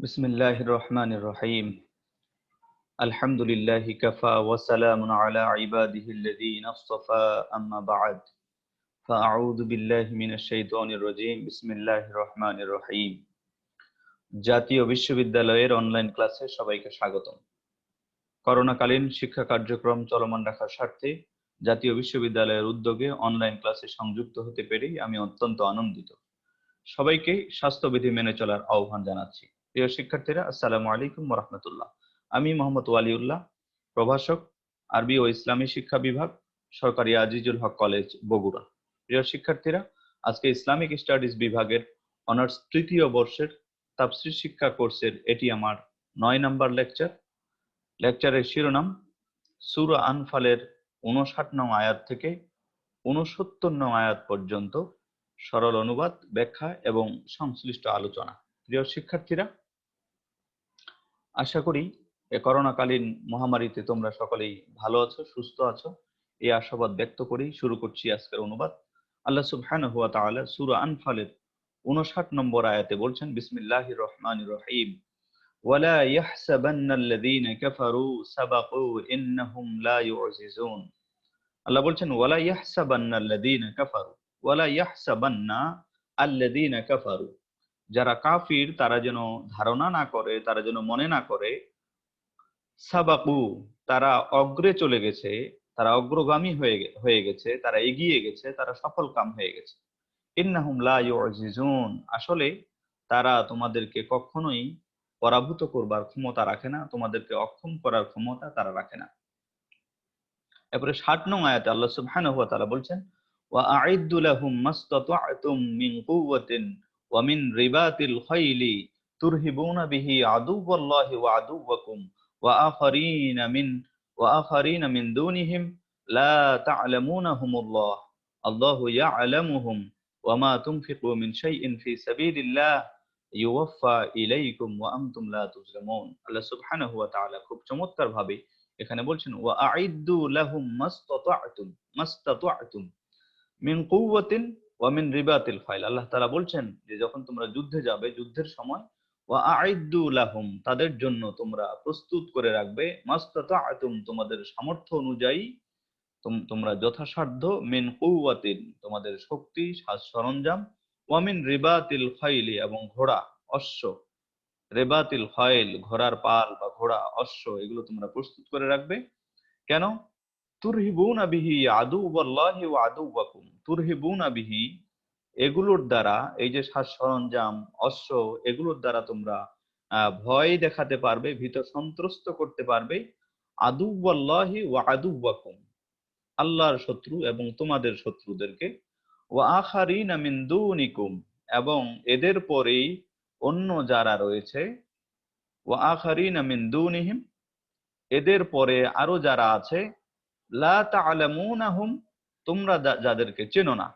বিসমিল্লাহির রহমানির রহিম। আলহামদুলিল্লাহি কাফা ওয়া সালামুন আলা ইবাদিহিল্লাযীনা ইসতাফা আম্মা বা'দ। ফাআউযু বিল্লাহি মিনাশ শাইতানির রাজীম। বিসমিল্লাহির রহমানির রহিম। জাতীয় বিশ্ববিদ্যালয়ের অনলাইন ক্লাসে সবাইকে স্বাগতম। করোনাকালীন শিক্ষা কার্যক্রম চলমান রাখার স্বার্থে জাতীয় বিশ্ববিদ্যালয়ের উদ্যোগে অনলাইন ক্লাসে সংযুক্ত হতে পেরেই আমি অত্যন্ত আনন্দিত। সবাইকে স্বাস্থ্যবিধি মেনে চলার আহ্বান জানাচ্ছি। প্রিয় শিক্ষার্থীরা, আসসালামু আলাইকুম ওয়া রাহমাতুল্লাহ। আমি মোহাম্মদ ওয়ালিউল্লাহ, প্রভাষক, আরবি ও ইসলামী শিক্ষা বিভাগ, সরকারি আজিজুল হক কলেজ, বগুড়া। প্রিয় শিক্ষার্থীরা, আজকে ইসলামিক স্টাডিজ বিভাগের অনার্স তৃতীয় বর্ষের তাফসীর শিক্ষা কোর্সের এটি আমার 9 নম্বর লেকচার। লেকচারের শিরোনাম সূরা আনফালের 59 নং আয়াত থেকে 69 নং আয়াত পর্যন্ত সরল অনুবাদ, ব্যাখ্যা এবং সংশ্লিষ্ট আলোচনা। প্রিয় শিক্ষার্থীরা, আশা করি এ করোনাকালীন মহামারীতে তোমরা সকলেই ভালো আছো, সুস্থ আছো, এই আশাবাদ ব্যক্ত করেই শুরু করছি আজকের অনুবাদ। আল্লাহ সুবহানাহু ওয়া তাআলা সূরা আনফালের 59 নম্বর আয়াতে বলছেন, বিসমিল্লাহির রহমানির রহিম, ওয়ালা ইয়াহসাবান্নাল্লাযীনা কাফারু সাবাকু ইন্নাহুম লা ইউজিজুন। আল্লাহ বলছেন, ওয়ালা ইয়াহসাবান্নাল্লাযীনা কাফারু, ওয়ালা ইয়াহসাবান্না আল্লাযীনা কাফারু, যারা কাফির তারা যেন ধারণা না করে, তারা যেন মনে না করে, সাবাকু, তারা অগ্রে চলে গেছে, তারা অগ্রগামী হয়ে গেছে, তারা এগিয়ে গেছে, তারা সফল কাম হয়ে গেছে। ইন্নাহুম লা ইউজিজুন, আসলে তারা তোমাদেরকে কখনোই পরাভূত করবার ক্ষমতা রাখে না, তোমাদেরকে অক্ষম করার ক্ষমতা তারা রাখে না। এরপরে 60 নং আয়াতে আল্লাহ সুবহানাহু ওয়া তাআলা বলছেন, ওয়া আ'ইদ্দু লাহুম মাসতাতা'তুম মিন কুওয়াতিন ওয়া মিন রিবাতিল খাইলি তুরহিবুনা বিহি আদুওয়াল্লাহি ওয়া আদুওয়াকুম ওয়া আখারিনা মিন দুনিহিম লা তা'লামুনাহুমুল্লাহ আল্লাহু ইয়া'লামুহুম ওয়া মা তুনফিকু মিন শাইইন ফি সাবিলিল্লাহ ইউওয়াফা ইলাইকুম ওয়া আনতুম লা তুজলামুন। আল্লাহ সুবহানাহু ওয়া তাআলা খুব চমৎকার ভাবে এখানে বলছেন, ওয়া আ'ইদ্দু লাহুম মাসতাতা'তুম মিন কুওয়াতিন ওয়া মিন রিবাতিল খাইল। আল্লাহ তাআলা বলছেন যে যখন তোমরা যুদ্ধে যাবে, যুদ্ধের সময় ওয়া আ'ইদ্দু লাহুম, তাদের জন্য তোমরা প্রস্তুত করে রাখবে, মাসতাতা'তুম, তোমাদের সামর্থ্য অনুযায়ী, তোমরা যথাসাধ্য, মিন কুওয়াতিন, তোমাদের শক্তি, সাজ সরঞ্জাম, ওয়া মিন রিবাতিল খাইলি, এবং ঘোড়া, অশ্ব, রেবাতিল খয়েল, ঘোড়ার পাল বা ঘোড়া, অশ্ব, এগুলো তোমরা প্রস্তুত করে রাখবে। কেন? তুরহিবুনা বিহি আদুওয়াল্লাহি ওয়া আদুওয়াকুম, তুরহিবুনা বিহি, এগুলোর দ্বারা, এই যে সাজ সরঞ্জাম, অশ্ব, এগুলোর দ্বারা তোমরা ভয় দেখাতে পারবে, ভীত সন্ত্রস্ত করতে পারবে, আদুওয়াল্লাহি ওয়া আদুওয়াকুম, আল্লাহর শত্রু এবং তোমাদের শত্রুদেরকে, ওয়া আখারিনা মিন দুনিকুম, এবং এদের পরেই অন্য যারা রয়েছে, ওয়া আখারিনা মিন দুনিহিম, এদের পরে আরো যারা আছে, লা তা'লামুনাহুম, তোমরা যাদেরকে চেনো না,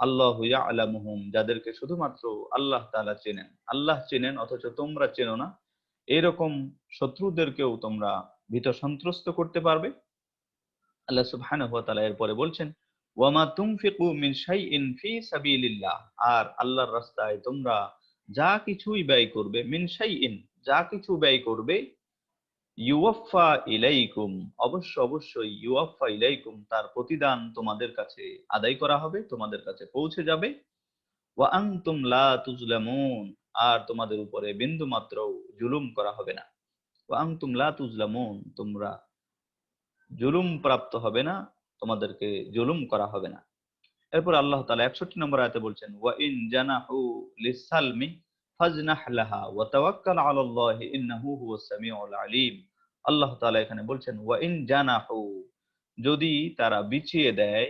আল্লাহু ইয়া'লামুহুম, যাদেরকে শুধুমাত্র আল্লাহ তাআলা চেনেন, আল্লাহ চেনেন অথচ তোমরা চেনো না, এরকম শত্রুদেরকেও তোমরা ভীত সন্ত্রস্ত করতে পারবে। আল্লাহ সুবহানাহু ওয়া তাআলা এরপরে বলছেন, ওয়া মা তুনফিকু মিন শাইইন ফি সাবিলিল্লাহ, আর আল্লাহর রাস্তায় তোমরা যা কিছুই ব্যয় করবে, মিন শাইইন, যা কিছু ব্যয় করবে, ইউওয়াফা ইলাইকুম, অবশ্যই ইউওয়াফা ইলাইকুম, তার প্রতিদান তোমাদের কাছে আদায় করা হবে, তোমাদের কাছে পৌঁছে যাবে। ওয়া আনতুম লা তুজলামুন, আর তোমাদের উপরে বিন্দু মাত্র জুলুম করা হবে না। ওয়া আনতুম লা তুজলামুন, তোমরা জুলুম প্রাপ্ত হবে না, তোমাদেরকে জুলুম করা হবে না। এরপর আল্লাহ তাআলা 61 নম্বর আয়াতে বলছেন, ওয়া ইন জানাহু লিসালমি ফাজনাহ লাহা ওয়া তাওয়াক্কাল আলাল্লাহি ইন্নাহু হুয়াস সামিউল আলিম। আল্লাহ তাআলা এখানে বলছেন, ওয়া ইন জানাহু, যদি তারা বিছিয়ে দেয়,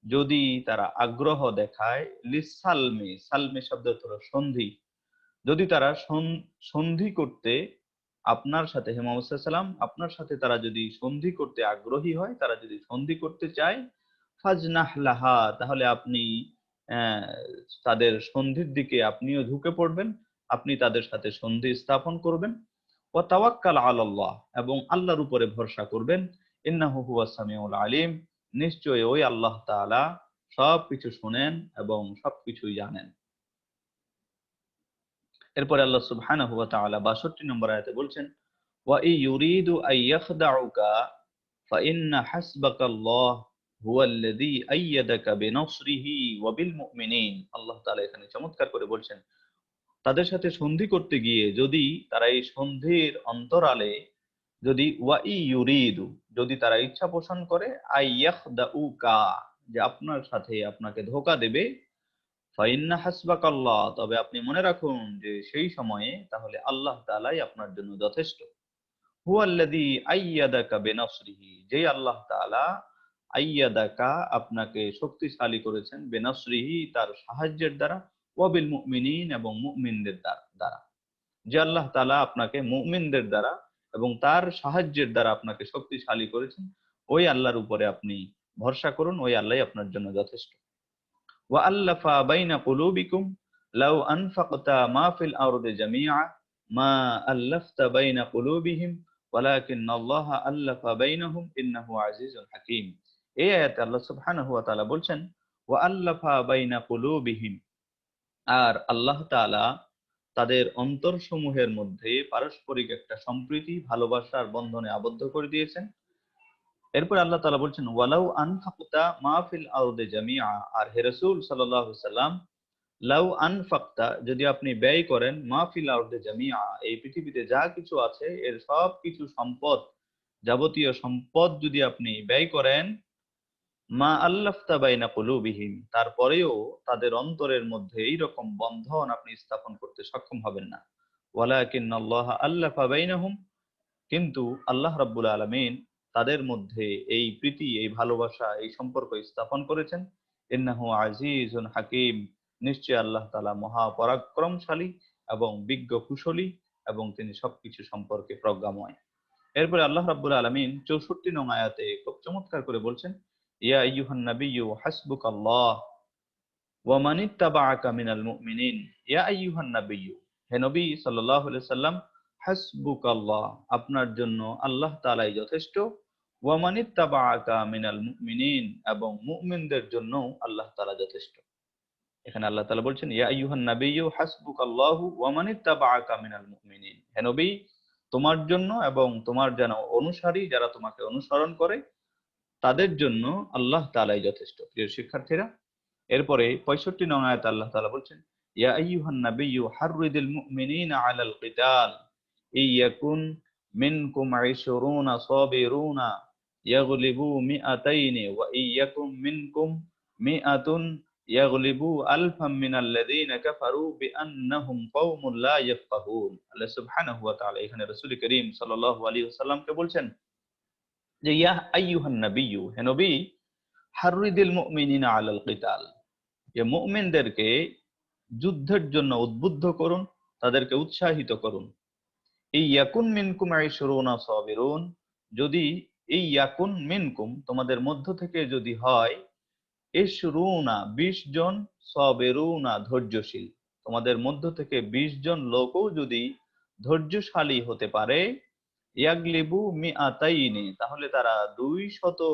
যদি তারা আগ্রহ দেখায়, লিসালমি, সালমি শব্দের অর্থ হলো সন্ধি, যদি তারা সন্ধি করতে আপনার সাথে, হে মুহাম্মদ সাল্লাল্লাহু আলাইহি ওয়াসাল্লাম, আপনার সাথে তারা যদি সন্ধি করতে আগ্রহী হয়, তারা যদি সন্ধি করতে চায়, ফাজনাহ লাহা, তাহলে আপনি আহ, তাদের সন্ধির দিকে আপনিও ঝুঁকে পড়বেন, আপনি তাদের সাথে সন্ধি স্থাপন করবেন। ওয়া তাওয়াক্কাল আলাল্লাহ, এবং আল্লাহর উপরে ভরসা করবেন। ইন্নাহু হুয়াস সামিউল আলিম, নিশ্চয়ই ওই আল্লাহ তাআলা সবকিছু শুনেন এবং সবকিছুই জানেন। এরপরে আল্লাহ সুবহানাহু ওয়া তাআলা ৬২ নম্বর আয়াতে বলছেন, ওয়া ইউরিদু আইয়াখদাউকা ফাইন্না হাসবাকাল্লাহ হুয়াল্লাযী আইয়াদাকা বিনাসরিহি ওয়া বিল মুমিনিন। আল্লাহ তাআলা এখানে চমৎকার করে বলছেন, তাদের সাথে সন্ধি করতে গিয়ে যদি তারা এই সন্ধির অন্তরালে যদি ইউরিদু যদি তারা ইচ্ছা পোষণ করে আইয়াখদাউকা যে আপনার সাথে আপনাকে ধোঁকা দেবে, ফাইন্না হাসবাকাল্লাহ তবে আপনি মনে রাখুন যে সেই সময়ে তাহলে আল্লাহ তাআলাই আপনার জন্য যথেষ্ট। হুয়াল্লাযী আইয়াদাকা বিনাসরিহি যে আল্লাহ তাআলা আইয়াদাকা আপনাকে শক্তিশালী করেছেন বিনাসরিহি তার সাহায্যের দ্বারা ওয়া বিল মুমিনিন এবং মুমিনদের দ্বারা যে আল্লাহ তাআলা আপনাকে মুমিনদের দ্বারা এবং তার সাহায্যের দ্বারা আপনাকে শক্তিশালী করেছেন ওই আল্লাহর উপরে আপনি ভরসা করুন, ওই আল্লাহই আপনার জন্য যথেষ্ট। ওয়া আল্লাফা বাইনা কুলুবিকুম লাউ আনফাকতা মা ফিল আরদি জামিআ মা আল্লাফতা বাইনা কুলুবিহিম ওয়ালাকিন্নাল্লাহা আল্লাফা বাইনাহুম ইন্নাহু আজিজুন হাকীম। এই আয়াতে আল্লাহ সুবহানাহু ওয়া তাআলা বলছেন ওয়া আল্লাফা বাইনা কুলুবিহিম, আর আল্লাহ তাআলা তাদের অন্তরসমূহের মধ্যে পারস্পরিক একটা সম্প্রীতি ভালোবাসার বন্ধনে আবদ্ধ করে দিয়েছেন। এরপর আল্লাহ তাআলা বলছেন ওয়ালাউ আনফাকতা মা ফিল আরদি জামিআ, আর হে রাসূল সাল্লাল্লাহু আলাইহি সাল্লাম লাউ আনফাকতা যদি আপনি ব্যয় করেন মা ফিল আরদি জামিআ এই পৃথিবীতে যা কিছু আছে এর সব কিছু সম্পদ যাবতীয় সম্পদ যদি আপনি ব্যয় করেন মা আল্লাফতা বাইনা কুলুবিহিম তারপরেও তাদের অন্তরের মধ্যে এইরকম বন্ধন আপনি স্থাপন করতে সক্ষম হবেন না। ওয়ালাকিন্নাল্লাহা আল্লাফা বাইনাহুম, কিন্তু আল্লাহ রাব্বুল আলামিন তাদের মধ্যে এই প্রীতি এই ভালোবাসা এই সম্পর্ক স্থাপন করেছেন। ইন্নাহু আজিজুন হাকীম, নিশ্চয় আল্লাহ তাআলা মহা পরাক্রমশালী এবং বিজ্ঞ কুশলী এবং তিনি সবকিছু সম্পর্কে প্রজ্ঞাময়। এরপরে আল্লাহ রাব্বুল আলামিন ৬৪ নং আয়াতে খুব চমৎকার করে বলছেন ইয়া আইয়ুহান নাবিয়্যু হাসবুকাল্লাহ ওয়া মানিত্তাবাআকা মিনাল মুমিনিন। ইয়া আইয়ুহান নাবিয়্যু, হে নবী সাল্লাল্লাহু আলাইহি সাল্লাম, হাসবুকাল্লাহ আপনার জন্য আল্লাহ তাআলাই যথেষ্ট, ওয়া মানিত্তাবাআকা মিনাল মুমিনিন এবং মুমিনদের জন্য আল্লাহ তাআলা যথেষ্ট। এখানে আল্লাহ তাআলা বলছেন ইয়া আইয়ুহান নাবিয়্যু হাসবুকাল্লাহু ওয়া মানিত্তাবাআকা মিনাল মুমিনিন, হে নবী তোমার জন্য এবং তোমার যেন অনুসারী যারা তোমাকে অনুসরণ করে তাদের জন্য আল্লাহ তাআলাই যথেষ্ট। প্রিয় শিক্ষার্থীরা, এরপরে ৬৫ নং আয়াতে আল্লাহ তাআলা বলছেন ইয়া আইয়ুহান নাবিয়্যু হাররিদিল মুমিনিনা আলাল কিতাল ইয়াকুন মিনকুম ২০ সাবিরুনা ইয়াগলিবু মিআতাইনি ওয়া ইয়াকুম মিনকুম মিআতুন ইয়াগলিবু আলফাম মিনাল্লাযীনা কাফারু বিআন্নাহুম কওমুন লা ইয়াফকাহুন। আল্লাহ সুবহানাহু ওয়া তাআলা এখানে রাসূল করিম সাল্লাল্লাহু আলাইহি ওয়াসাল্লামকে বলছেন যে ইয়া আইয়ুহান নাবিয়্যু, হে নবী, হাররিদিল মুমিনিনা আলাল কিতাল, যে মুমিনদেরকে যুদ্ধের জন্য উদ্বুদ্ধ করুন, তাদেরকে উৎসাহিত করুন। এই ইয়াকুন মিনকুম ২০ সাবিরুন, যদি এই ইয়াকুন মিনকুম তোমাদের মধ্য থেকে যদি হয় ২০ জন সাবিরুনা ধৈর্যশীল, তোমাদের মধ্য থেকে ২০ জন লোকও যদি ধৈর্যশালী হতে পারে, ইয়াগলিবু মিআতাইনি তাহলে তারা ২০০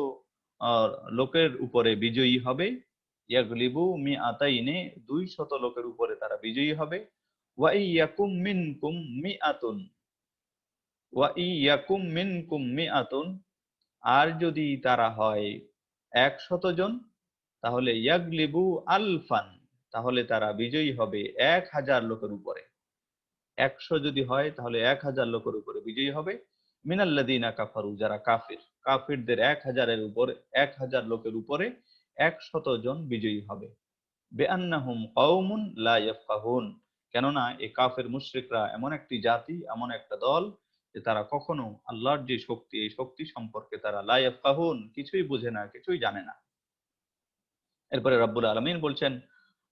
লোকের উপরে বিজয়ী হবে। ইয়াগলিবু মিআতাইনি ২০০ লোকের উপরে তারা বিজয়ী হবে। ওয়া ইয়াকুম মিনকুম মিআতুন ওয়া ইয়াকুম মিনকুম মিআতুন, আর যদি তারা হয় ১০০ জন তাহলে ইয়াগলিবু আলফান তাহলে তারা বিজয়ী হবে ১০০০ লোকের উপরে। ১০০ যদি হয় তাহলে ১০০০ লোকের উপরে বিজয়ী হবে। মিনাল্লাযীনা কাফারু, যারা কাফির, কাফিরদের ১০০০ উপরে ১০০০ লোকের উপরে ১০০ জন বিজয়ী হবে। বিআন্নাহুম কওমুন লা ইয়াফকাহুন, কেননা এই কাফের মুশরিকরা এমন একটি জাতি এমন একটা দল যে তারা কখনো আল্লাহর যে শক্তি এই শক্তি সম্পর্কে তারা লা ইয়াফকাহুন কিছুই বুঝে না কিছুই জানে না। এরপরে রব্বুল আলামিন বলছেন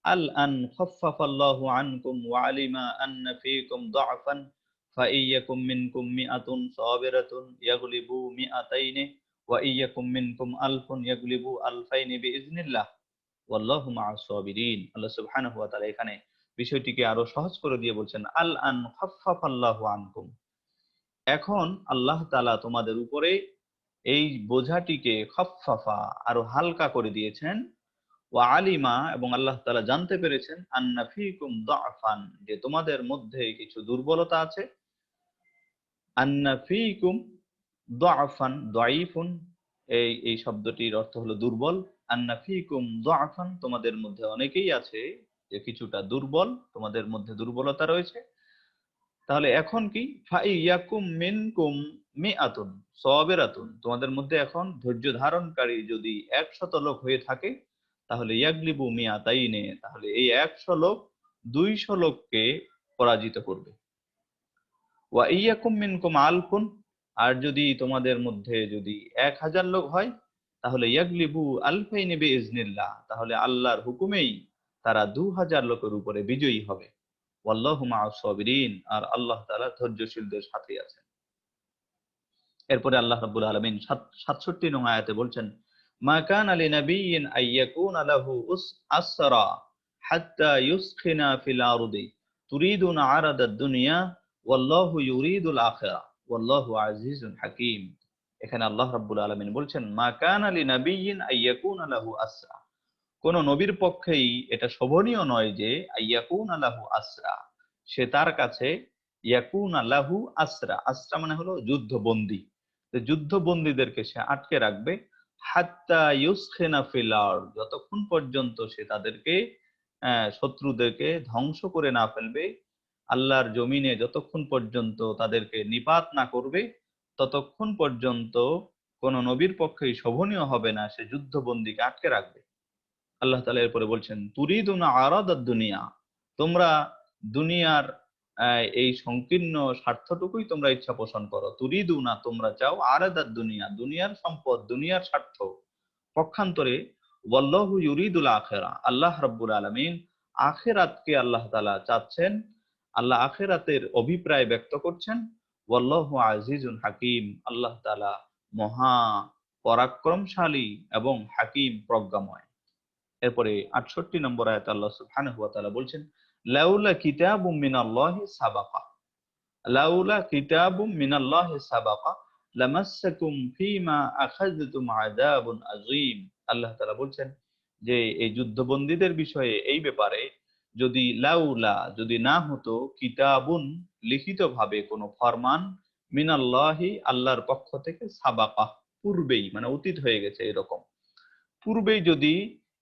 আল আন খাফফাফাল্লাহু আনকুম ওয়া আলিমা আন্না ফীকুম দুআফান ফাইয়াকুম মিনকুম মিআতুন সাবিরাতুন ইয়াগলিবু মিআতাইনি ওয়া ইয়াকুম মিনকুম আলফুন ইয়াগলিবু আলফাইনি বিইজনিল্লাহ ওয়াল্লাহু মাআস সাবিরিন। আল্লাহ সুবহানাহু ওয়া তাআলা এখানে বিষয়টিকে আরো সহজ করে দিয়ে বলছেন আল আন খাফফাফাল্লাহু আনকুম, এখন আল্লাহ তাআলা তোমাদের উপরে এই বোঝাটিকে খাফফাফা আরো হালকা করে দিয়েছেন। ওয়া আলিমা, এবং আল্লাহ তাআলা জানতে পেরেছেন, আন্না ফীকুম দুআফান, যে তোমাদের মধ্যে কিছু দুর্বলতা আছে। আন্না ফীকুম দুআফান, দাঈফুন, এই শব্দটির অর্থ হলো দুর্বল। আন্না ফীকুম দুআফান, তোমাদের মধ্যে অনেকেই আছে যে কিছুটা দুর্বল, তোমাদের মধ্যে দুর্বলতা রয়েছে। তাহলে এখন কি, ফাইয়াকুম মিনকুম মিআতুন সাবিরাতুন, তোমাদের মধ্যে এখন ধৈর্য ধারণকারী যদি 100 লোক হয়ে থাকে, তাহলে ইয়াগলিবু মিআতাইনে, তাহলে এই 100 লোক 200 লোককে পরাজিত করবে। ওয়া ইয়াকুম মিনকুম আলফুন, আর যদি তোমাদের মধ্যে যদি 1000 লোক হয়, তাহলে ইয়াগলিবু আলফাইনি বিইজনিল্লাহ, তাহলে আল্লাহর হুকুমেই তারা 2000 লোকের উপরে বিজয়ী হবে। ওয়াল্লাহু মা'আস সাবিরিন, আর আল্লাহ তাআলা ধৈর্যশীলদের সাথে আছেন। এরপরে আল্লাহ রাব্বুল আলামিন 67 নং আয়াতে বলছেন, মা কানা লিনাবিয়্যিন আইয়াকুনা লাহু আসরা হাত্তা ইউসখিনা ফিল আরদি তুরিদুনা আরাদাদ দুনিয়া ওয়াল্লাহু ইউরিদুল আখিরাহ ওয়াল্লাহু আজিজুন হাকীম। এখানে আল্লাহ রাব্বুল আলামিন বলছেন, মা কানা লিনাবিয়্যিন আইয়াকুনা লাহু আসরা, কোন নবীর পক্ষেই এটা শোভনীয় নয় যে আইয়াকুনা লাহু আসরা, সে তার কাছে, ইয়াকুনা লাহু আসরা, আসরা মানে হলো যুদ্ধবন্দী, যুদ্ধবন্দীদেরকে সে আটকে রাখবে। হাত্তা ইউসখিনা ফিল আরদ, যতক্ষণ পর্যন্ত সে তাদেরকে, শত্রুদেরকে ধ্বংস করে না ফেলবে, আল্লাহর জমিনে যতক্ষণ পর্যন্ত তাদেরকে নিপাত না করবে, ততক্ষণ পর্যন্ত কোন নবীর পক্ষেই শোভনীয় হবে না সে যুদ্ধবন্দীকে আটকে রাখবে। আল্লাহ তাআলা এরপরে বলছেন, তুরিদুনা আরাদাদ দুনিয়া, তোমরা দুনিয়ার এই সংকীর্ণ স্বার্থটুকুই তোমরা ইচ্ছা পোষণ করো। তুরিদুনা, তোমরা চাও, আরাদাদ দুনিয়া, দুনিয়ার সম্পদ, দুনিয়ার স্বার্থ। পক্ষান্তরে ওয়াল্লাহু ইউরিদুল আখিরা, আল্লাহ রাব্বুল আলামিন আখিরাতকে আল্লাহ তাআলা চাচ্ছেন, আল্লাহ আখিরাতের অভিপ্রায় ব্যক্ত করছেন। ওয়াল্লাহু আজিজুন হাকীম, আল্লাহ তাআলা মহা পরাক্রমশালী এবং হাকীম, প্রজ্ঞাময়। এরপরে 68 নম্বর আয়াতে আল্লাহ সুবহানাহু ওয়া তাআলা বলছেন, লাউলা কিতাবুম মিনাল্লাহি সাবাকা, লাউলা কিতাবুম মিনাল্লাহি সাবাকা লামাসসাকুম ফীমা আখাযতুম আযাবুন আযীম। আল্লাহ তাআলা বলছেন যে এই যুদ্ধবন্দীদের বিষয়ে, এই ব্যাপারে যদি লাউলা, যদি না হতো, কিতাবুন, লিখিতভাবে কোনো ফরমান, মিনাল্লাহি, আল্লাহর পক্ষ থেকে, সাবাকা, পূর্বেই, মানে অতীত হয়ে গেছে এরকম, পূর্বেই যদি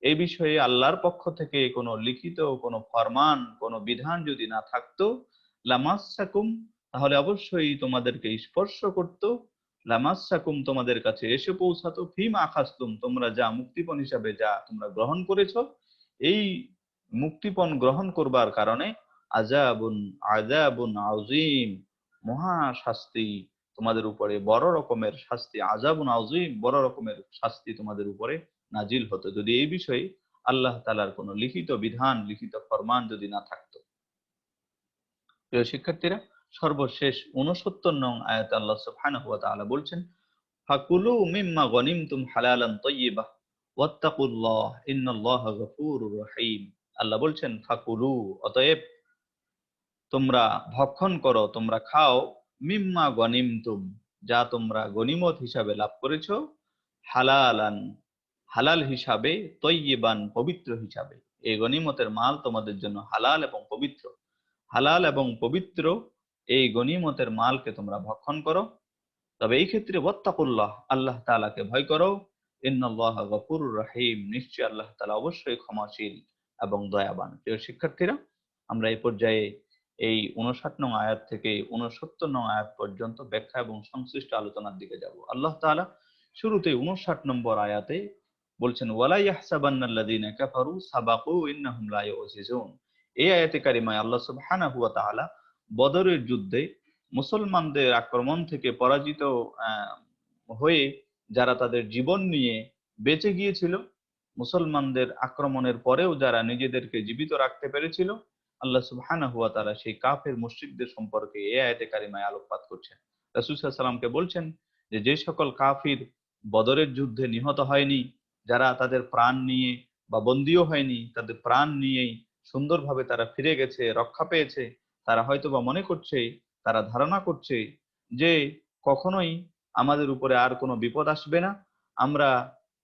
এই বিষয়ে আল্লাহর পক্ষ থেকে কোনো লিখিত কোনো ফরমান, কোনো বিধান যদি না থাকতো, লামাসসাকুম, তাহলে অবশ্যই তোমাদেরকে স্পর্শ করত, লামাসসাকুম, তোমাদের কাছে এসে পৌঁছাতো, ফিমা আখাযতুম, তোমরা যা মুক্তিপণ হিসাবে যা তোমরা গ্রহণ করেছো, এই মুক্তিপণ গ্রহণ করবার কারণে আযাবুন আযাবুন আযীম, মহা শাস্তি তোমাদের উপরে, বড় রকমের শাস্তি, আযাবুন আযীম, বড় রকমের শাস্তি তোমাদের উপরে নাজিল হতো, যদি এই বিষয়ে আল্লাহ তাআলার কোনো লিখিত বিধান, লিখিত ফরমান যদি না থাকতো। প্রিয় শিক্ষার্থীরা, সর্বশেষ 69 নং আয়াতে আল্লাহ সুবহানাহু ওয়া তাআলা বলছেন, ফাকুলু মিম্মা গনিমতুম হালালান তাইয়্যিবা ওয়াত্তাকুল্লাহ ইন্নাল্লাহা গফুরুর রহিম। আল্লাহ বলছেন, ফাকুলু, অতএব তোমরা ভক্ষণ করো, তোমরা খাও, মিম্মা গনিমতুম, যা তোমরা গনিমত হিসাবে লাভ করেছো, হালালান, হালাল হিসাবে, তয়্যিবান, পবিত্র হিসাবে। এই গনিমতের মাল তোমাদের জন্য হালাল এবং পবিত্র, হালাল এবং পবিত্র এই গনিমতের মালকে তোমরা ভক্ষণ করো। তবে এই ক্ষেত্রে ওয়াত্তাকুল্লাহ, আল্লাহ তাআলাকে ভয় করো, ইন্নাল্লাহা গফুরুর রহিম, নিশ্চয়ই আল্লাহ তাআলা অবশ্যই ক্ষমাশীল এবং দয়াবান। প্রিয় শিক্ষার্থীরা, আমরা এই পর্যায়ে এই 59 নং আয়াত থেকে 69 নং আয়াত পর্যন্ত ব্যাখ্যা এবং সংশ্লিষ্ট আলোচনার দিকে যাব। আল্লাহ তাআলা শুরুতে 59 নম্বর আয়াতে বলছেন, ওয়ালা ইয়াহসাবান্নাল্লাযীনা কাফারু সাবাকু ইন্নাহুম লা ইউজিজুন। এই আয়াতে কারিমায় আল্লাহ সুবহানাহু ওয়া তাআলা বদরের যুদ্ধে মুসলমানদের আক্রমণ থেকে পরাজিত হয়ে যারা তাদের জীবন নিয়ে বেঁচে গিয়েছিল, মুসলমানদের আক্রমণের পরেও যারা নিজেদেরকে জীবিত রাখতে পেরেছিল, আল্লাহ সুবহানাহু ওয়া তাআলা সেই কাফের মুশরিকদের সম্পর্কে এই আয়াতে কারিমায় আলোকপাত করছেন। রাসূল সাল্লাল্লাহু আলাইহি ওয়াসাল্লামকে বলছেন যে, যে সকল কাফির বদরের যুদ্ধে নিহত হয়নি, যারা তাদের প্রাণ নিয়ে বা বন্দীও হয়নি, তাদের প্রাণ নিয়েই সুন্দরভাবে তারা ফিরে গেছে, রক্ষা পেয়েছে, তারা হয়তোবা মনে করছে, তারা ধারণা করছে যে কখনোই আমাদের উপরে আর কোনো বিপদ আসবে না, আমরা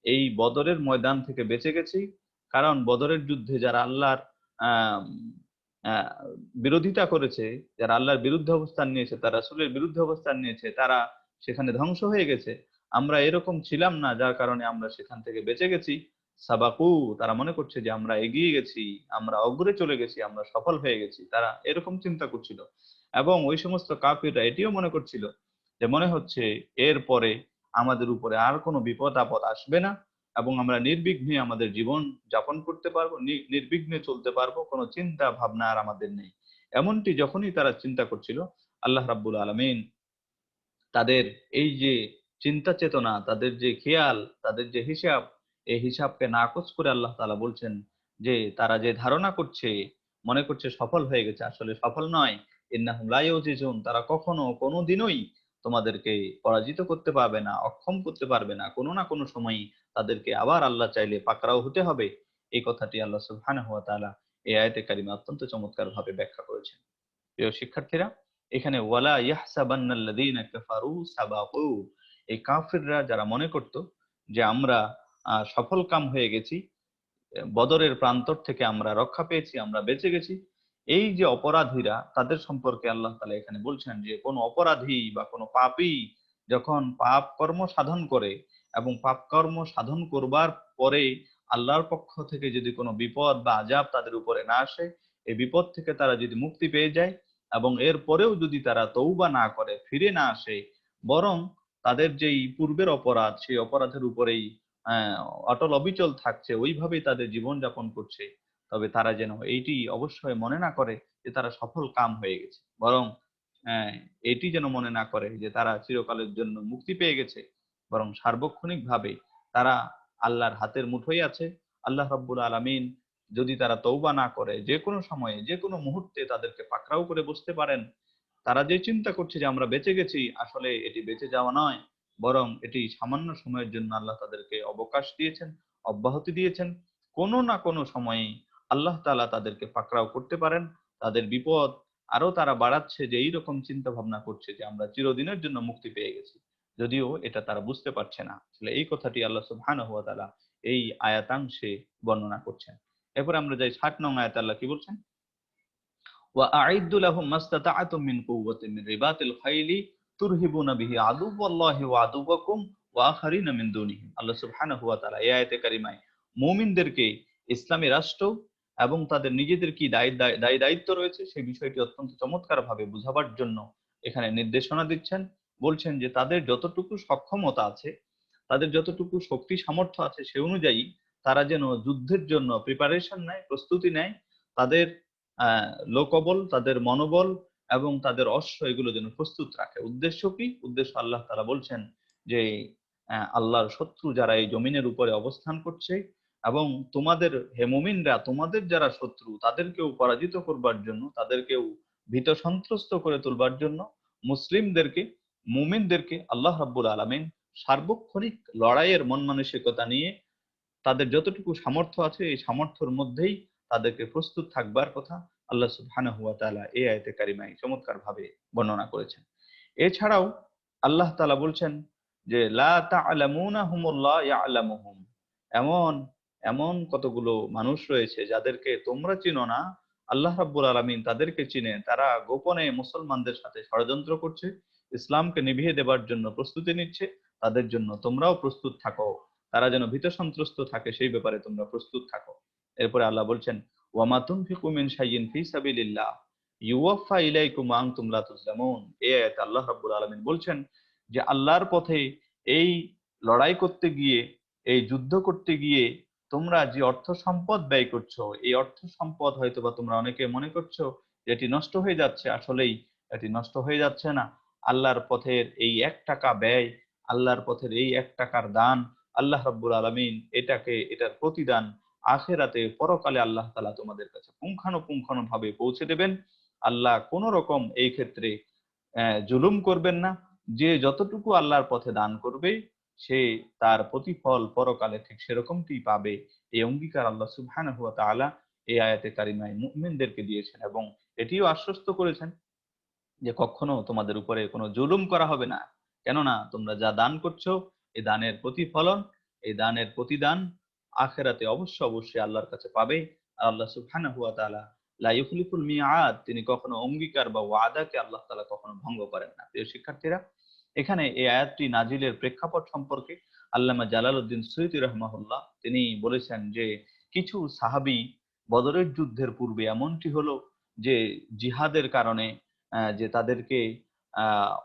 এই বদরের ময়দান থেকে বেঁচে গেছি, কারণ বদরের যুদ্ধে যারা আল্লাহর আহ আহ, বিরোধিতা করেছে, যারা আল্লাহর বিরুদ্ধে অবস্থান নিয়েছে, তারা রাসূলের বিরুদ্ধে অবস্থান নিয়েছে, তারা সেখানে ধ্বংস হয়ে গেছে। আমরা এরকম ছিলাম না, যার কারণে আমরা সেখান থেকে বেঁচে গেছি। সাবাকু, তারা মনে করছে যে আমরা এগিয়ে গেছি, আমরা অগ্রে চলে গেছি, আমরা সফল হয়ে গেছি, তারা এরকম চিন্তা করছিল। এবং ওই সমস্ত কাফিররা এটিও মনে করছিল যে মনে হচ্ছে এরপরে আমাদের উপরে আর কোনো বিপদ আপদ আসবে না, এবং আমরা নির্বিঘ্নে আমাদের জীবন যাপন করতে পারবো, নির্বিঘ্নে চলতে পারবো, কোনো চিন্তা ভাবনা আর আমাদের নেই। এমনটি যখনই তারা চিন্তা করছিল, আল্লাহ রাব্বুল আলামিন তাদের এই যে চিন্তা চেতনা, তাদের যে খেয়াল, তাদের যে হিসাব, এই হিসাবকে নাকচ করে আল্লাহ তাআলা বলছেন যে তারা যে ধারণা করছে, মনে করছে সফল হয়ে গেছে, আসলে সফল নয়। ইন্নাহুম লা ইউজিজুন, তারা কখনো কোনোদিনই তোমাদেরকে পরাজিত করতে পারবে না, অক্ষম করতে পারবে না। কোনো না কোনো সময়ই তাদেরকে আবার আল্লাহ চাইলে পাকড়াও হতে হবে। এই কথাটি আল্লাহ সুবহানাহু ওয়া তাআলা এই আয়াতে কারিমা অত্যন্ত চমৎকার ভাবে ব্যাখ্যা করেছেন। প্রিয় শিক্ষার্থীরা, এখানে ওয়ালা ইয়াহসাবান্নাল্লাযীনা কাফারু সাবাকু, এই কাফিররা যারা মনে করত যে আমরা সফল কাম হয়ে গেছি, বদরের প্রান্তর থেকে আমরা রক্ষা পেয়েছি, আমরা বেঁচে গেছি, এই যে অপরাধীরা, তাদের সম্পর্কে আল্লাহ তাআলা এখানে বলছেন যে কোন অপরাধী বা কোন পাপী যখন পাপ কর্ম সাধন করে, এবং পাপ কর্ম সাধন করবার পরে আল্লাহর পক্ষ থেকে যদি কোনো বিপদ বা আযাব তাদের উপরে না আসে, এই বিপদ থেকে তারা যদি মুক্তি পেয়ে যায়, এবং এর পরেও যদি তারা তওবা না করে, ফিরে না আসে, বরং তাদের যেই পূর্বের অপরাধ, সেই অপরাধের উপরেই আহ, অটল অবিচল থাকছে, ওইভাবেই তাদের জীবন যাপন করছে, তবে তারা যেন এইটি অবশ্যই মনে না করে যে তারা সফল কাম হয়ে গেছে, বরং আহ, এটি যেন মনে না করে যে তারা চিরকালের জন্য মুক্তি পেয়ে গেছে, বরং সার্বক্ষণিক ভাবে তারা আল্লাহর হাতের মুঠোয় আছে। আল্লাহ রাব্বুল আলামিন যদি তারা তওবা না করে, যে কোনো সময়ে যে কোনো মুহূর্তে তাদেরকে পাকড়াও করে বসতে পারেন। তারা যে চিন্তা করছে যে আমরা বেঁচে গেছি, আসলে এটি বেঁচে যাওয়া নয়, বরং এটি সামান্য সময়ের জন্য আল্লাহ তাদেরকে অবকাশ দিয়েছেন, অব্যাহতি দিয়েছেন। কোনো না কোনো সময়ে আল্লাহ তাআলা তাদেরকে পাকড়াও করতে পারেন। তাদের বিপদ আরো তারা বাড়াচ্ছে, যে এইরকম চিন্তা ভাবনা করছে যে আমরা চিরদিনের জন্য মুক্তি পেয়ে গেছি, যদিও এটা তারা বুঝতে পারছে না। আসলে এই কথাটি আল্লাহ সুবহানাহু ওয়া তাআলা এই আয়াতাংশে বর্ণনা করছেন। এরপর আমরা যাই ৬০ নং আয়াতে, আল্লাহ কি বলছেন? وأعدوا لهم ما استطعتم من قوة من رباط الخيل ترهبون به عدو الله وعدوكم وآخرين من دونهم। আল্লাহ সুবহানাহু ওয়া তাআলা এই আয়াতে কারিমায় মুমিনদেরকে ইসলামী রাষ্ট্র এবং তাদের নিজেদের কি দায়ী দায়িত্ব রয়েছে সেই বিষয়টি অত্যন্ত চমৎকার ভাবে বুঝাবার জন্য এখানে নির্দেশনা দিচ্ছেন। বলছেন যে তাদের যতটুকু সক্ষমতা আছে, তাদের যতটুকু শক্তি সামর্থ্য আছে, সে অনুযায়ী তারা যেন যুদ্ধের জন্য প্রিপারেশন নেয়, প্রস্তুতি নেয়। তাদের লোকবল, তাদের মনোবল এবং তাদের অশ্ব, এগুলো যেন প্রস্তুত রাখে। উদ্দেশ্য কি? উদ্দেশ্য আল্লাহ তাআলা বলছেন যে আল্লাহর শত্রু যারা এই জমিনের উপরে অবস্থান করছে, এবং তোমাদের হে মুমিনরা, তোমাদের যারা শত্রু তাদেরকেও পরাজিত করবার জন্য, তাদেরকেও ভীত সন্ত্রস্ত করে তুলবার জন্য মুসলিমদেরকে, মুমিনদেরকে আল্লাহ রাব্বুল আলামিন সার্বক্ষণিক লড়াইয়ের মন মানসিকতা নিয়ে তাদের যতটুকু সামর্থ্য আছে এই সামর্থ্যের মধ্যেই তাদেরকে প্রস্তুত থাকবার কথা আল্লাহ সুবহানাহু ওয়া তাআলা এই আয়াতে কারিমায় চমৎকার ভাবে বর্ণনা করেছেন। এছাড়াও আল্লাহ তাআলা বলছেন যে লা তা'লামুনা হুমুল্লাহ ইয়া'লামুহুম, এমন এমন কতগুলো মানুষ রয়েছে যাদেরকে তোমরা চিনো না, আল্লাহ রাব্বুল আলামিন তাদেরকে চিনেন। তারা গোপনে মুসলমানদের সাথে ষড়যন্ত্র করছে, ইসলামকে নিভিয়ে দেবার জন্য প্রস্তুতি নিচ্ছে। তাদের জন্য তোমরাও প্রস্তুত থাকো, তারা যেন ভীত সন্ত্রস্ত থাকে সেই ব্যাপারে তোমরা প্রস্তুত থাকো। এরপরে আল্লাহ বলছেন ওয়ামা তুনফিকু মিন শাইইন ফি সাবিলিল্লাহ ইউওয়াফা ইলাইকুম ওয়া আনতুম লা তুজলামুন। এই আয়াতে আল্লাহ রাব্বুল আলামিন বলছেন যে আল্লাহর পথে এই লড়াই করতে গিয়ে, এই যুদ্ধ করতে গিয়ে তোমরা যে অর্থ সম্পদ ব্যয় করছো, এই অর্থ সম্পদ হয়তোবা তোমরা অনেকে মনে করছো যে এটি নষ্ট হয়ে যাচ্ছে, আসলেই এটি নষ্ট হয়ে যাচ্ছে না। আল্লাহর পথের এই ১ টাকা ব্যয়, আল্লাহর পথের এই ১ টাকার দান, আল্লাহ রাব্বুল আলামিন এটার প্রতিদান আখিরাতে, পরকালে আল্লাহ তাআলা তোমাদের কাছে পুঙ্খানুপুঙ্খানু ভাবে পৌঁছে দেবেন। আল্লাহ কোন রকম এই ক্ষেত্রে জুলুম করবেন না। যে যতটুকু আল্লাহর পথে দান করবে, সে তার প্রতিফল পরকালে ঠিক সেরকমটি পাবে। এই অঙ্গীকার আল্লাহ সুবহানাহু ওয়া তাআলা এই আয়াতে কারিমায় মুমিনদেরকে দিয়েছেন, এবং এটিও আশ্বস্ত করেছেন যে কখনো তোমাদের উপরে কোনো জুলুম করা হবে না। কেননা তোমরা যা দান করছো, এই দানের প্রতিফলন, এই দানের প্রতিদান আখিরাতে অবশ্যই আল্লাহর কাছে পাবে। আর আল্লাহ সুবহানাহু ওয়া তাআলা লা ইউখলিফুল মিআদ, তিনি কখনো অঙ্গীকার বা ওয়াদাকে আল্লাহ তাআলা কখনো ভঙ্গ করেন না। প্রিয় শিক্ষার্থীরা, এখানে এই আয়াতটি নাজিলের প্রেক্ষাপট সম্পর্কে আল্লামা জালালউদ্দিন সুয়ুতী রাহিমাহুল্লাহ তিনি বলেছেন যে কিছু সাহাবী বদরের যুদ্ধের পূর্বে এমনটি হলো যে জিহাদের কারণে যে তাদেরকে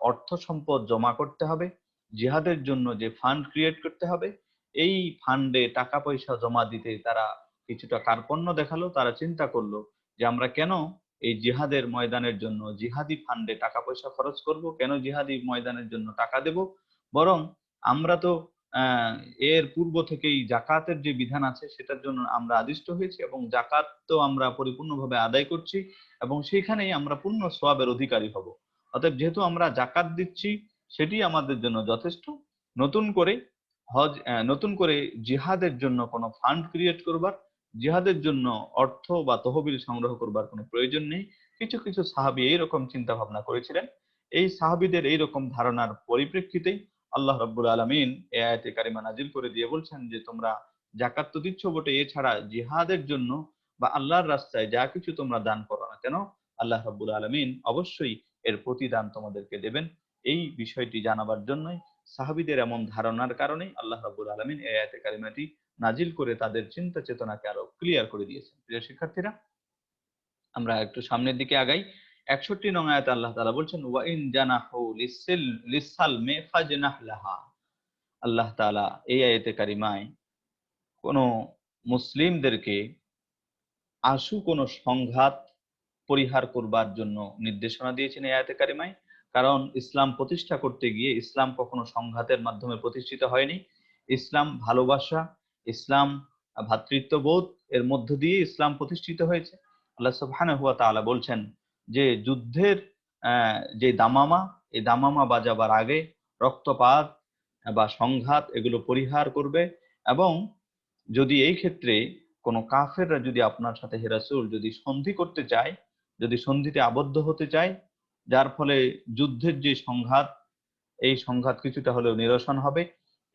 অর্থ সম্পদ জমা করতে হবে, জিহাদের জন্য যে ফান্ড ক্রিয়েট করতে হবে, এই ফান্ডে টাকা পয়সা জমা দিতে তারা কিছুটা কার্পণ্য দেখালো। তারা চিন্তা করলো যে আমরা কেন এই জিহাদের ময়দানের জন্য জিহাদি ফান্ডে টাকা পয়সা খরচ করব, কেন জিহাদি ময়দানের জন্য টাকা দেব, বরং আমরা তো আহ, এর পূর্ব থেকেই জাকাতের যে বিধান আছে সেটার জন্য আমরা আদিষ্ট হয়েছি এবং জাকাত তো আমরা পরিপূর্ণভাবে আদায় করছি এবং সেখানেই আমরা পূর্ণ সওয়াবের অধিকারী হব। অতএব যেহেতু আমরা জাকাত দিচ্ছি সেটি আমাদের জন্য যথেষ্ট। নতুন করে নতুন করে জিহাদের জন্য কোনো ফান্ড ক্রিয়েট করবার, জিহাদের জন্য অর্থ বা তহবিল সংগ্রহ করবার কোনো প্রয়োজন নেই। কিছু কিছু সাহাবী এইরকম চিন্তা ভাবনা করেছিলেন। এই সাহাবীদের এইরকম ধারণার পরিপ্রেক্ষিতেই আল্লাহ রাব্বুল আলামিন এই আয়াতে কারিমা নাজিল করে দিয়ে বলছেন যে তোমরা জাকাত তো দিচ্ছ বটে, এছাড়া জিহাদের জন্য বা আল্লাহর রাস্তায় যা কিছু তোমরা দান করো না কেন, আল্লাহ রাব্বুল আলামিন অবশ্যই এর প্রতিদান তোমাদেরকে দেবেন। এই বিষয়টি জানাবার জন্যই সাহাবীদের এমন ধারণার কারণে আল্লাহ রাব্বুল আলামিন এই আয়াতে কারিমাটি নাজিল করে তাদের চিন্তা চেতনাকে আরো ক্লিয়ার করে দিয়েছেন। প্রিয় শিক্ষার্থীরা, আমরা একটু সামনের দিকে আগাই। ৬১ নং আয়াতে আল্লাহ তাআলা বলছেন ওয়া ইন জানাহু লিসালমি ফাজনাহ লাহা। আল্লাহ তাআলা এই আয়াতে কারিমায় কোন মুসলিমদেরকে আশু কোন সংঘাত পরিহার করবার জন্য নির্দেশনা দিয়েছেন এই আয়াতে কারিমায়। কারণ ইসলাম প্রতিষ্ঠা করতে গিয়ে ইসলাম কখনো সংঘাতের মাধ্যমে প্রতিষ্ঠিত হয়নি। ইসলাম ভালোবাসা, ইসলাম ভ্রাতৃত্ববোধ এর মধ্য দিয়ে ইসলাম প্রতিষ্ঠিত হয়েছে। আল্লাহ সুবহানাহু ওয়া তাআলা বলছেন যে যুদ্ধের যে দামামা, এই দামামা বাজাবার আগে রক্তপাত বা সংঘাত এগুলো পরিহার করবে এবং যদি এই ক্ষেত্রে কোনো কাফেররা যদি আপনার সাথে হে রাসূল যদি সন্ধি করতে চায়, যদি সন্ধিতে আবদ্ধ হতে চায়, যার ফলে যুদ্ধের যে সংঘাত, এই সংঘাত কিছুটা হলেও নিরসন হবে,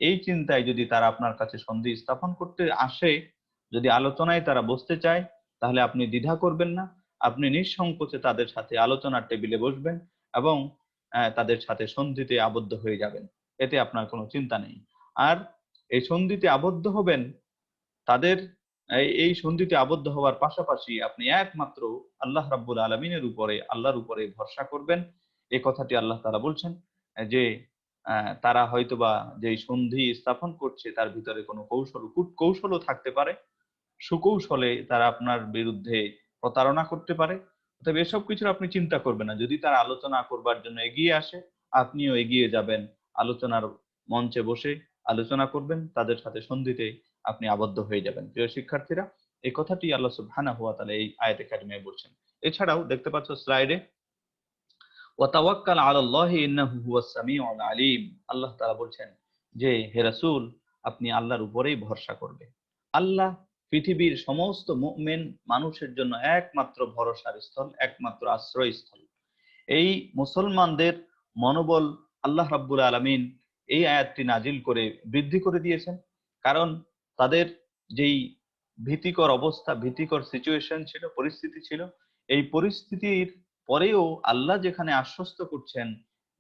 এই চিন্তায় যদি তারা আপনার কাছে সন্ধি স্থাপন করতে আসে, যদি আলোচনায় তারা বসতে চায়, তাহলে আপনি দ্বিধা করবেন না, আপনি নিঃসংকোচে তাদের সাথে আলোচনার টেবিলে বসবেন এবং তাদের সাথে সন্ধিতে আবদ্ধ হয়ে যাবেন। এতে আপনার কোনো চিন্তা নেই। আর এই সন্ধিতে আবদ্ধ হবেন, তাদের এই সন্ধিতে আবদ্ধ হওয়ার পাশাপাশি আপনি একমাত্র আল্লাহ রাব্বুল আলামিনের উপরে, আল্লাহর উপরে ভরসা করবেন। এই কথাটি আল্লাহ তাআলা বলছেন যে তারা হয়তোবা যে সন্ধি স্থাপন করছে তার ভিতরে কোনো কূটকৌশলও থাকতে পারে, সুকৌশলে তারা আপনার বিরুদ্ধে প্রতারণা করতে পারে। তবে এসব কিছুর আপনি চিন্তা করবেন না। যদি তারা আলোচনা করবার জন্য এগিয়ে আসে, আপনিও এগিয়ে যাবেন, আলোচনার মঞ্চে বসে আলোচনা করবেন, তাদের সাথে সন্ধিতে আপনি আবদ্ধ হয়ে যাবেন। প্রিয় শিক্ষার্থীরা, এই কথাটি আল্লাহ সুবহানাহু ওয়া তাআলা এই আয়াতে কারিমায় বলছেন। এছাড়াও দেখতে পাচ্ছ স্লাইডে ওয়া তাওয়াক্কাল আলাল্লাহি ইন্নাহু হুয়াস সামিউল আলিম। আল্লাহ তাআলা বলছেন যে হে রাসূল, আপনি আল্লাহর উপরেই ভরসা করবেন। আল্লাহ পৃথিবীর সমস্ত মুমিন মানুষের জন্য একমাত্র ভরসার স্থল, একমাত্র আশ্রয়স্থল। এই মুসলমানদের মনোবল আল্লাহ রাব্বুল আলামিন এই আয়াতটি নাজিল করে বৃদ্ধি করে দিয়েছেন। কারণ তাদের যেই ভীতিকর অবস্থা, ভীতিকর সিচুয়েশন ছিল, পরিস্থিতি ছিল, এই পরিস্থিতির পরেও আল্লাহ যেখানে আশ্বস্ত করছেন,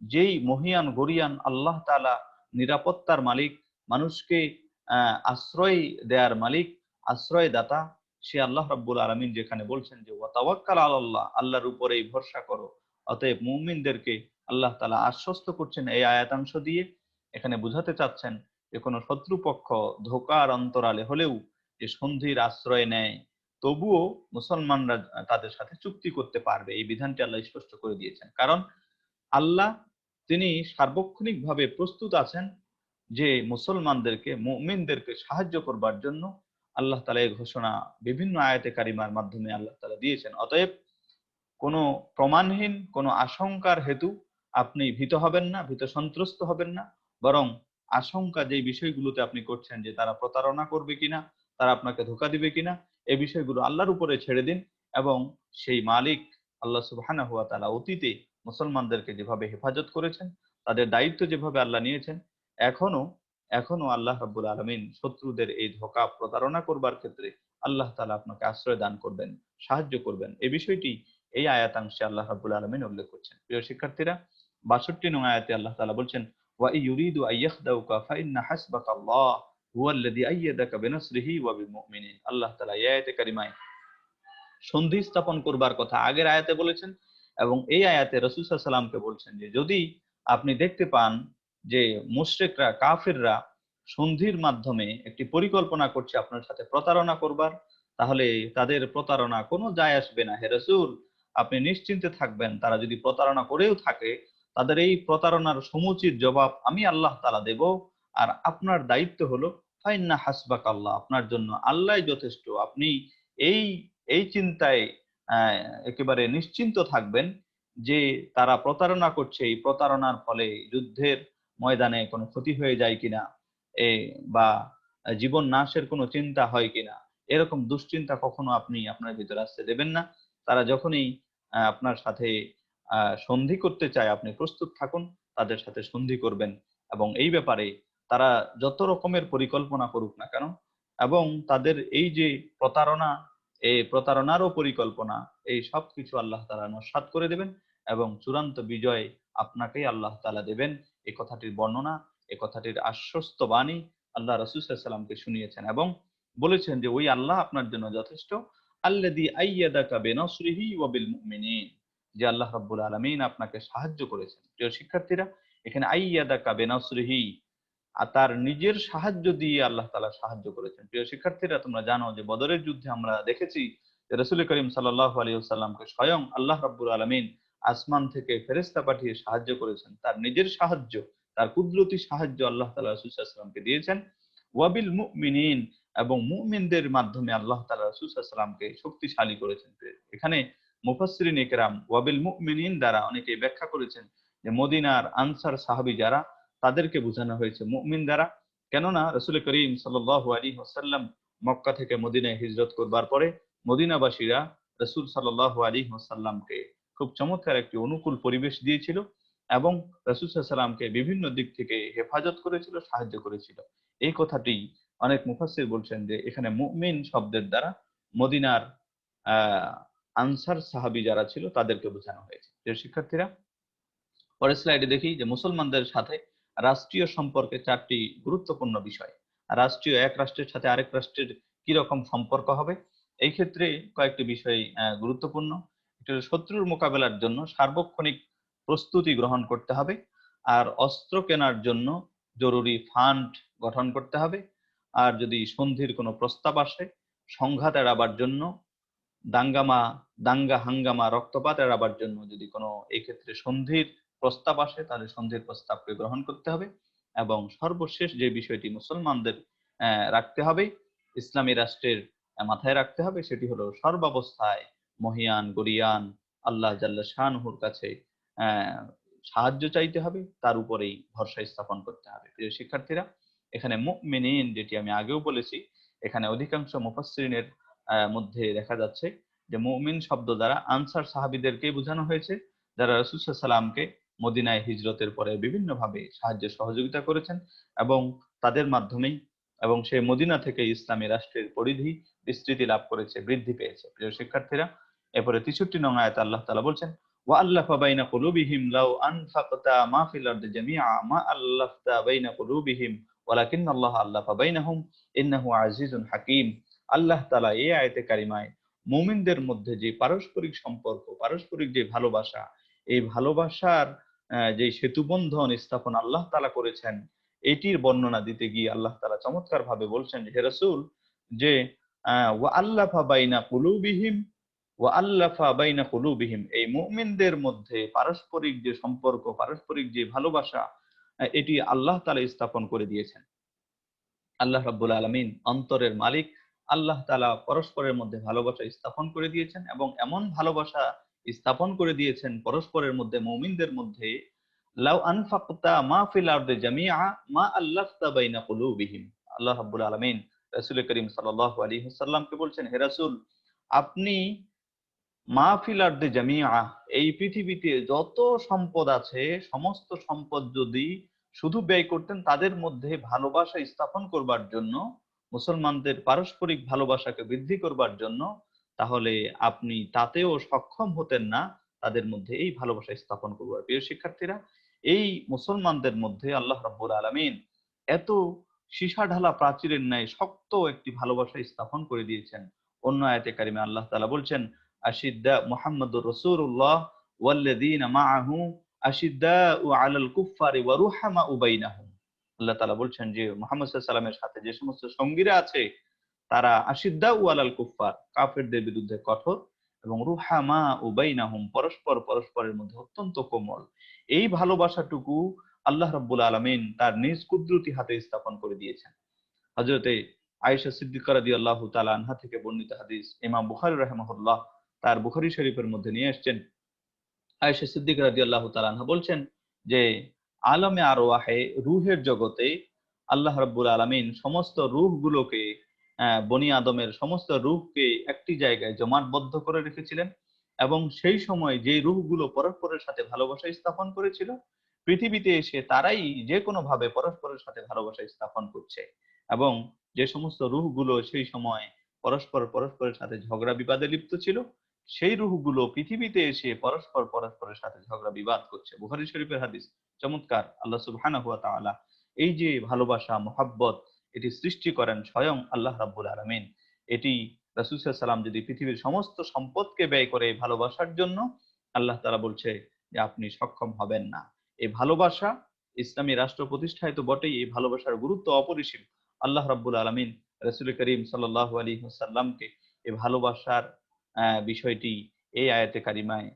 যেই মহিয়ান গরিয়ান আল্লাহ তাআলা নিরাপত্তার মালিক, মানুষকে আশ্রয় দেয়ার মালিক, আশ্রয়দাতা, সে আল্লাহ রাব্বুল আলামিন যেখানে বলছেন যে ওয়া তাওয়াক্কাল আলাল্লাহ, আল্লাহর উপরেই ভরসা করো। অতএব মুমিনদেরকে আল্লাহ তাআলা আশ্বস্ত করছেন এই আয়াতাংশ দিয়ে। এখানে বুঝাতে চাচ্ছেন যে কোনো শত্রুপক্ষ ধোঁকার অন্তরালে হলেও যে সন্ধির আশ্রয় নেয়, তবুও মুসলমানরা তাদের সাথে চুক্তি করতে পারবে, এই বিধানটি আল্লাহ স্পষ্ট করে দিয়েছেন। কারণ আল্লাহ তিনি সার্বক্ষণিকভাবে প্রস্তুত আছেন যে মুসলমানদেরকে, মুমিনদেরকে সাহায্য করবার জন্য। আল্লাহ তাআলা এই ঘোষণা বিভিন্ন আয়াতে কারিমার মাধ্যমে আল্লাহ তাআলা দিয়েছেন। অতএব কোনো প্রমাণহীন কোনো আশঙ্কার হেতু আপনি ভীত হবেন না, ভীত সন্ত্রস্ত হবেন না, বরং আশঙ্কা যে বিষয়গুলোতে আপনি করছেন যে তারা প্রতারণা করবে কিনা, তারা আপনাকে ধোঁকা দিবে কিনা, এই বিষয়গুলো আল্লাহর উপরে ছেড়ে দিন এবং সেই মালিক আল্লাহ সুবহানাহু ওয়া তাআলা অতীতে মুসলমানদেরকে যেভাবে হেফাজত করেছেন, তাদের দায়িত্ব যেভাবে আল্লাহ নিয়েছেন, এখনো এখনো আল্লাহ রাব্বুল আলামিন শত্রুদের এই ধোঁকা প্রতারণা করবার ক্ষেত্রে আল্লাহ তাআলা আপনাকে আশ্রয় দান করবেন, সাহায্য করবেন। এই বিষয়টি এই আয়াতাংশে আল্লাহ রাব্বুল আলামিন উল্লেখ করছেন। প্রিয় শিক্ষার্থীরা, ৬২ নং আয়াতে আল্লাহ তাআলা বলছেন, ওয়া ইউরিদু আইয়াখদাউকা ফাইন্না হাসবাকাল্লাহ হুয়াল্লাযী আইয়াদাকা বিনাসরিহি ওয়া বিল মুমিনিন। আল্লাহ তাআলা এই আয়াতে কারিমায় সন্ধি স্থাপন করবার কথা আগের আয়াতে বলেছেন এবং এই আয়াতে রাসূল সাল্লাল্লাহু আলাইহি সাল্লামকে বলছেন যে যদি আপনি দেখতে পান যে মুশরিকরা কাফিররা সন্ধির মাধ্যমে একটি পরিকল্পনা করছে আপনার সাথে প্রতারণা করবার, তাহলে তাদের প্রতারণা কোনো যায় আসবে না হে রাসূল, আপনি নিশ্চিন্তে থাকবেন। তারা যদি প্রতারণা করেও থাকে তাদের এই প্রতারণার সমুচিত জবাব আমি আল্লাহ তাআলা দেব। আর আপনার দায়িত্ব হলো ফাইন্না হাসবাকাল্লাহ, আপনার জন্য আল্লাহই যথেষ্ট। আপনি এই এই চিন্তায় একেবারে নিশ্চিন্ত থাকবেন যে তারা প্রতারণা করছে, এই প্রতারণার ফলে যুদ্ধের ময়দানে কোনো ক্ষতি হয়ে যায় কিনা, এ বা জীবন নাশের কোনো চিন্তা হয় কিনা, এরকম দুশ্চিন্তা কখনো আপনি আপনার ভিতরে আসতে দেবেন না। তারা যখনই আপনার সাথে সন্ধি করতে চায় আপনি প্রস্তুত থাকুন, তাদের সাথে সন্ধি করবেন এবং এই ব্যাপারে তারা যত রকমের পরিকল্পনা করুক না কেন এবং তাদের এই যে প্রতারণা, এই প্রতারণারও পরিকল্পনা, এই সবকিছু আল্লাহ তাআলা নস্যাৎ করে দেবেন এবং চূড়ান্ত বিজয় আপনাকেই আল্লাহ তাআলা দেবেন। এই কথাটির বর্ণনা, এই কথাটির আশ্বস্ত বাণী আল্লাহ রাসূল সাল্লাল্লাহু আলাইহি সাল্লামকে শুনিয়েছেন এবং বলেছেন যে ওই আল্লাহ আপনার জন্য যথেষ্ট। আল্লাযী আইয়াদাকা বিনাসরিহি ওয়া বিল মুমিনিন, যে আল্লাহ রাব্বুল আলামিন আপনাকে সাহায্য করেছেন। প্রিয় শিক্ষার্থীরা, এখানে আইয়াদাকা বিনাসরিহি তার নিজের সাহায্য দিয়ে আল্লাহ তাআলা সাহায্য করেছেন। প্রিয় শিক্ষার্থীরা, তোমরা জানো যে বদরের যুদ্ধে আমরা দেখেছি যে রাসূল করিম সাল্লাল্লাহু আলাইহি ওয়াসাল্লামকে স্বয়ং আল্লাহ রাব্বুল আলামিন আসমান থেকে ফেরেশতা পাঠিয়ে সাহায্য করেছেন। তার নিজের সাহায্য, তার কুদরতি সাহায্য আল্লাহ তাআলা রাসূল সাল্লাল্লাহু আলাইহি ওয়াসাল্লামকে দিয়েছেন। ওয়াবিল মুমিনিন, এবং মুমিনদের মাধ্যমে আল্লাহ তাআলা রাসূল সাল্লাল্লাহু আলাইহি ওয়াসাল্লামকে শক্তিশালী করেছেন। এখানে মুফাসসিরিন ইকরাম ওয়াবিল মুমিনিন দ্বারা অনেকেই ব্যাখ্যা করেছেন যে মদিনার আনসার সাহাবী যারা, তাদেরকে বোঝানো হয়েছে মুমিন দ্বারা। কেননা রাসূল করিম সাল্লাল্লাহু আলাইহি ওয়াসাল্লাম মক্কা থেকে মদিনায় হিজরত করবার পরে মদিনাবাসীরা রাসূল সাল্লাল্লাহু আলাইহি ওয়াসাল্লামকে খুব চমৎকার একটি অনুকূল পরিবেশ দিয়েছিল এবং রাসূল সাল্লাল্লাহু আলাইহি ওয়াসাল্লামকে বিভিন্ন দিক থেকে হেফাজত করেছিল, সাহায্য করেছিল। এই কথাটি অনেক মুফাসসির বলছেন যে এখানে মুমিন শব্দের দ্বারা মদিনার আহ আনসার সাহাবী যারা ছিল তাদেরকে বোঝানো হয়েছে। প্রিয় শিক্ষার্থীরা, পরের স্লাইডে দেখি যে মুসলমানদের সাথে রাষ্ট্রীয় সম্পর্কে ৪টি গুরুত্বপূর্ণ বিষয়। রাষ্ট্রীয় এক রাষ্ট্রের সাথে আরেক রাষ্ট্রের কি রকম সম্পর্ক হবে, এই ক্ষেত্রে কয়েকটি বিষয় গুরুত্বপূর্ণ। এটা হলো শত্রুর মোকাবেলার জন্য সার্বক্ষণিক প্রস্তুতি গ্রহণ করতে হবে, আর অস্ত্র কেনার জন্য জরুরি ফান্ড গঠন করতে হবে, আর যদি সন্ধির কোনো প্রস্তাব আসে সংঘাত এড়াবার জন্য দাঙ্গামা দাঙ্গা হাঙ্গামা রক্তপাত এড়াবার জন্য যদি কোনো এই ক্ষেত্রে সন্ধির প্রস্তাব আসে তাহলে সন্ধির প্রস্তাবকে গ্রহণ করতে হবে। এবং সর্বশেষ যে বিষয়টি মুসলমানদের রাখতে হবে, ইসলামী রাষ্ট্রের মাথায় রাখতে হবে, সেটি হলো সর্বাবস্থায় মহিয়ান গরিয়ান আল্লাহ জাল্লা শানহুর কাছে আহ সাহায্য চাইতে হবে, তার উপরেই ভরসা স্থাপন করতে হবে। প্রিয় শিক্ষার্থীরা, এখানে মুমিনিন যেটি আমি আগেও বলেছি, এখানে অধিকাংশ মুফাসসিরিনের মধ্যে দেখা যাচ্ছে যে মুমিন শব্দ দ্বারা আনসার সাহাবীদেরকেই বোঝানো হয়েছে, যারা রাসূল সাল্লাল্লাহু আলাইহি সাল্লামকে মদিনায় হিজরতের পরে বিভিন্নভাবে সাহায্য সহযোগিতা করেছেন এবং তাদের মাধ্যমেই এবং সেই মদিনা থেকে ইসলামী রাষ্ট্রের পরিধি বিস্তৃতি লাভ করেছে, বৃদ্ধি পেয়েছে। প্রিয় শিক্ষার্থীরা, এরপরে ৬৩ নং আয়াতে আল্লাহ তাআলা বলছেন, ওয়া আল্লাফা বাইনা কুলুবিহিম লাউ আনফাকতা মা ফিল আরদি জামিআ মা আল্লাফতা বাইনা কুলুবিহিম ওয়ালাকিন্নাল্লাহ আল্লাফা বাইনাহুম ইন্নাহু আজিজুন হাকীম। আল্লাহ তাআলা এই আয়াতে কারিমায় মুমিনদের মধ্যে যে পারস্পরিক সম্পর্ক, পারস্পরিক যে ভালোবাসা, এই ভালোবাসার যে সেতুবন্ধন স্থাপন আল্লাহ তাআলা করেছেন, এটির বর্ণনা দিতে গিয়ে আল্লাহ তাআলা চমৎকার ভাবে বলছেন যে হে রাসূল, যে ওয়া আল্লাফা বাইনা কুলুবিহিম ওয়া আল্লাফা বাইনা কুলুবিহিম, এই মুমিনদের মধ্যে পারস্পরিক যে সম্পর্ক, পারস্পরিক যে ভালোবাসা, এটি আল্লাহ তাআলা স্থাপন করে দিয়েছেন। আল্লাহ রাব্বুল আলামিন অন্তরের মালিক। আল্লাহ তাআলা পরস্পরের মধ্যে ভালোবাসা স্থাপন করে দিয়েছেন এবং এমন ভালোবাসা স্থাপন করে দিয়েছেন পরস্পরের মধ্যে মুমিনদের মধ্যে, লাউ আনফাকতা মা ফিল আরদি জামিআ মা আল্লাফতা বাইনা কুলুবিহিম। আল্লাহ রাব্বুল আলামিন রাসূল করিম সাল্লাল্লাহু আলাইহি ওয়াসাল্লামকে বলছেন, হে রাসূল, আপনি মাহফিল আরদি জামিআ, এই পৃথিবীতে যত সম্পদ আছে সমস্ত সম্পদ যদি শুধু ব্যয় করতেন তাদের মধ্যে ভালোবাসা স্থাপন করবার জন্য, মুসলমানদের পারস্পরিক ভালোবাসাকে বৃদ্ধি করবার জন্য, তাহলে আপনি তাতেও সক্ষম হতেন না তাদের মধ্যে এই ভালোবাসা স্থাপন করবার। প্রিয় শিক্ষার্থীরা, এই মুসলমানদের মধ্যে আল্লাহ রাব্বুল আলামিন এত সীসা ঢালা প্রাচীরের ন্যায় শক্ত একটি ভালোবাসা স্থাপন করে দিয়েছেন। অন্য আয়াতে কারিমে আল্লাহ তাআলা বলছেন, আশিদ্দা মুহাম্মাদুর রাসূলুল্লাহ ওয়াল্লাযীনা মাআহু আশিদ্দাউ আলাল কুফফারি ওয়া রুহামাউ বাইনাহুম। আল্লাহ তাআলা বলছেন যে মুহাম্মদ সাল্লাল্লাহু আলাইহি ওয়াসাল্লামের সাথে যে সমস্ত সঙ্গীরা আছে তারা আশিদ্দাউ আলাল কুফফার, কাফেরদের বিরুদ্ধে কঠোর, এবং রুহামাউ বাইনাহুম, পরস্পরের মধ্যে অত্যন্ত কোমল। এই ভালোবাসাটুকু আল্লাহ রাব্বুল আলামিন তার নিজ কুদরতি হাতে স্থাপন করে দিয়েছেন। হযরতে আয়েশা সিদ্দিকা রাদিয়াল্লাহু তাআলা আনহা থেকে বর্ণিত হাদিস, ইমাম বুখারী রাহিমাহুল্লাহ তার বুখারী শরীফের মধ্যে নিয়ে আসছেন। আয়েশা সিদ্দিকা রাদিয়াল্লাহু তাআলা আনহা বলছেন যে আলমে আরওয়াহে, রূহের জগতে আল্লাহ রাব্বুল আলামিন সমস্ত রূহগুলোকে, বনি আদমের সমস্ত রূহকে একটি জায়গায় জমাটবদ্ধ করে রেখেছিলেন, এবং সেই সময় যে রূহগুলো পরস্পরের সাথে ভালোবাসা স্থাপন করেছিল, পৃথিবীতে এসে তারাই যে কোনো ভাবে পরস্পরের সাথে ভালোবাসা স্থাপন করছে। এবং যে সমস্ত রূহগুলো সেই সময় পরস্পরের সাথে ঝগড়া বিবাদে লিপ্ত ছিল, সেই রূহগুলো পৃথিবীতে এসে পরস্পরের সাথে ঝগড়া বিবাদ করছে। বুখারী শরীফের হাদিস। চমৎকার! আল্লাহ সুবহানাহু ওয়া তাআলা এই যে ভালোবাসা, মহাব্বত, এটি সৃষ্টি করেন স্বয়ং আল্লাহ রাব্বুল আলামিন। এটি রাসূল সাল্লাল্লাহু আলাইহি ওয়াসাল্লাম যদি পৃথিবীর সমস্ত সম্পদকে ব্যয় করে এই ভালোবাসার জন্য, আল্লাহ তাআলা বলছে যে আপনি সক্ষম হবেন না। এই ভালোবাসা ইসলামী রাষ্ট্র প্রতিষ্ঠায় তো বটেই, এই ভালোবাসার গুরুত্ব অপরিসীম। আল্লাহ রাব্বুল আলামিন রাসূল করিম সাল্লাল্লাহু আলাইহি ওয়াসাল্লামকে এই ভালোবাসার বিষয়টি এই আয়াতে কারিমায়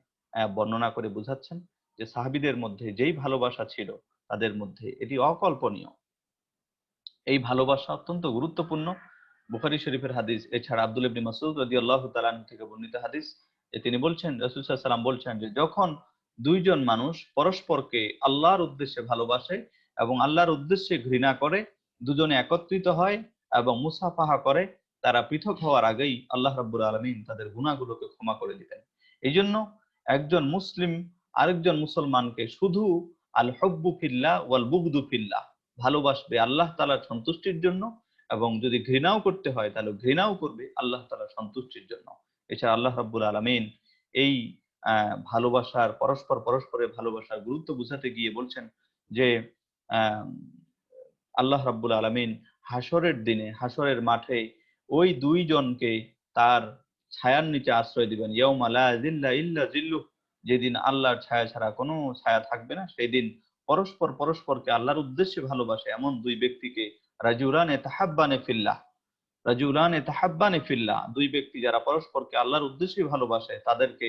বর্ণনা করে বুঝাচ্ছেন যে সাহাবীদের মধ্যে যেই ভালোবাসা ছিল তাদের মধ্যে এটি অকল্পনীয়। এই ভালোবাসা অত্যন্ত গুরুত্বপূর্ণ। বুখারী শরীফের হাদিস। এছাড়া আব্দুল ইবনে মাসউদ রাদিয়াল্লাহু তাআলা আনহু থেকে বর্ণিত হাদিস, যে তিনি বলছেন, রাসূল সাল্লাল্লাহু আলাইহি ওয়াসাল্লাম বলছেন যে যখন দুইজন মানুষ পরস্পরকে আল্লাহর উদ্দেশ্যে ভালোবাসে এবং আল্লাহর উদ্দেশ্যে ঘৃণা করে, দুজনে একত্রিত হয় এবং মুসাফাহা করে, তারা পৃথক হওয়ার আগেই আল্লাহ রাব্বুল আলামিন তাদের গুনাহগুলোকে ক্ষমা করে দিতেন। এইজন্য একজন মুসলিম আরেকজন মুসলমানকে শুধু আল হুব্বু ফিল্লাহ ওয়াল বুগদু ফিল্লাহ ভালোবাসবে আল্লাহ তাআলার সন্তুষ্টির জন্য, এবং যদি ঘৃণাও করতে হয় তাহলে ঘৃণাও করবে আল্লাহ তাআলার সন্তুষ্টির জন্য। এছাড়া আল্লাহ রাব্বুল আলামিন এই ভালোবাসার, পরস্পরের ভালোবাসার গুরুত্ব বুঝাতে গিয়ে বলছেন যে আহ আল্লাহ রাব্বুল আলামিন হাসরের দিনে, হাসরের মাঠে ওই দুইজনকে তার ছায়ার নিচে আশ্রয় দিবেন। ইয়াউমা লা যিল্লা ইল্লা যিল্লুহ, যেদিন আল্লাহর ছায়া ছাড়া কোনো ছায়া থাকবে না, সেই দিন পরস্পরকে আল্লাহর উদ্দেশ্যে ভালোবাসে এমন দুই ব্যক্তিকে রাজুলানে তাহাব্বানে ফিল্লাহ, রাজুলানে তাহাব্বানে ফিল্লাহ, দুই ব্যক্তি যারা পরস্পরকে আল্লাহর উদ্দেশ্যে ভালোবাসে তাদেরকে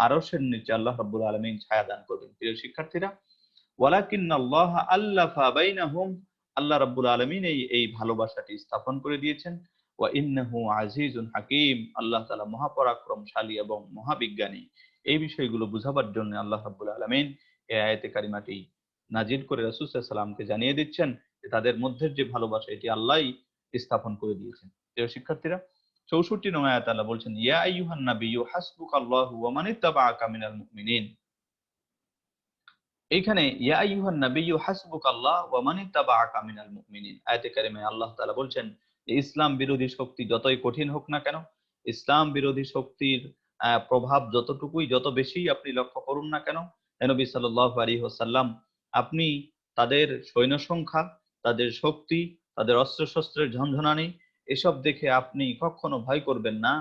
আরশের নিচে আল্লাহ রাব্বুল আলামিন ছায়া দান করবেন। প্রিয় শিক্ষার্থীরা, ওয়ালাকিন্নাল্লাহ আল্লাফা বাইনাহুম, আল্লাহ রাব্বুল আলামিন এই ভালোবাসাটি স্থাপন করে দিয়েছেন। ওয়া ইন্নাহু আজিজুন হাকীম, আল্লাহ তাআলা মহাপরাক্রমশালী এবং মহাবিজ্ঞানী। এই বিষয়গুলো বুঝাবার জন্য আল্লাহ রাব্বুল আলামিন এই আয়াতে কারিমাটি নাজিল করে রাসূল সাল্লাল্লাহু আলাইহি ওয়াসাল্লামকে জানিয়ে দিচ্ছেন যে তাদের মধ্যে যে ভালোবাসা এটি আল্লাহই স্থাপন করে দিয়েছেন। প্রিয় শিক্ষার্থীরা, ৬৪ নং আয়াতে আল্লাহ বলছেন, ইয়া আইয়ুহান নাবিয়্যু হাসবুকাল্লাহু ওয়া মানিত্তাবাআকা মিনাল মুমিনিন। এইখানে ইয়া আইয়ুহান নাবিয়্যু হাসবুকাল্লাহ ওয়া মানিত্তাবাআকা মিনাল মুমিনিন আয়াতে কারিমায় আল্লাহ তাআলা বলছেন যে ইসলাম বিরোধী শক্তি যতই কঠিন হোক না কেন, ইসলাম বিরোধী শক্তির প্রভাব যত বেশি আপনি লক্ষ্য করুন না কেন, হে নবী সাল্লাল্লাহু আলাইহি ওয়াসাল্লাম, আপনি তাদের সৈন্য সংখ্যা, তাদের শক্তি, তাদের অস্ত্র-শস্ত্রের ঝনঝনানি, এসব দেখে আপনি কখনো ভয় করবেন না।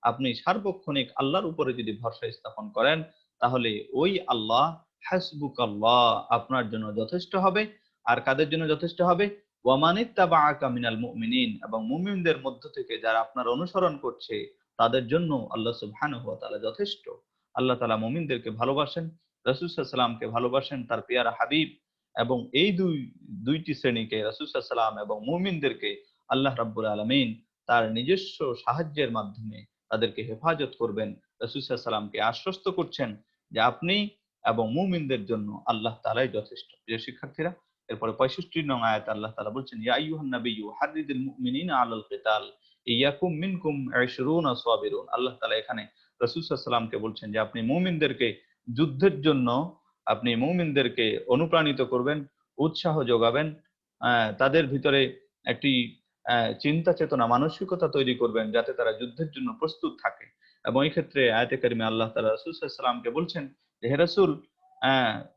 আপনি সার্বক্ষণিক আল্লাহর উপরে যদি ভরসা স্থাপন করেন, তাহলে ওই আল্লাহ হাসবুকাল্লাহ আপনার জন্য যথেষ্ট হবে। আর কাদের জন্য যথেষ্ট হবে? ওয়ামানিত্তাবাআকা মিনাল মুমিনিন, এবং মুমিনদের মধ্য থেকে যারা আপনার অনুসরণ করছে তাদের জন্য আল্লাহ সুবহানাহু ওয়া তাআলা যথেষ্ট। আল্লাহ তাআলা মুমিনদেরকে ভালোবাসেন, রাসূল সাল্লাল্লাহু আলাইহি ওয়াসাল্লামকে ভালোবাসেন, তার পেয়ারা হাবিব, এবং এই দুইটি শ্রেণীকে, রাসূল সাল্লাল্লাহু আলাইহি ওয়াসাল্লাম এবং মুমিনদেরকে, আল্লাহ রাব্বুল আলামিন তার নিজস্ব সাহায্যের মাধ্যমে তাদেরকে হেফাজত করবেন। রাসূল সাল্লাল্লাহু আলাইহি ওয়াসাল্লামকে আশ্বস্ত করছেন যে আপনি এবং মুমিনদের জন্য আল্লাহ তাআলাই যথেষ্ট। প্রিয় শিক্ষার্থীরা, এরপরে 65 নং আয়াতে আল্লাহ তাআলা বলছেন, ইয়া আইয়ুহান নাবিয়্যু হাররিদিল মুমিনিনা আলাল কিতাল ইয়াকুম মিনকুম 20 সাবিরুন। আল্লাহ তাআলা এখানে রাসূল সাল্লাল্লাহু আলাইহি ওয়াসাল্লামকে বলছেন যে আপনি মুমিনদেরকে যুদ্ধের জন্য, আপনি মুমিনদেরকে অনুপ্রাণিত করবেন, উৎসাহ যোগাবেন, তাদের ভিতরে একটি চিন্তা চেতনা মানসিকতা তৈরি করবেন যাতে তারা যুদ্ধের জন্য প্রস্তুত থাকে। এবং এই ক্ষেত্রে আয়াতে কারিমে আল্লাহ তাআলা রাসূল সাল্লাল্লাহু আলাইহি ওয়াসাল্লামকে বলছেন যে, হে রাসূল,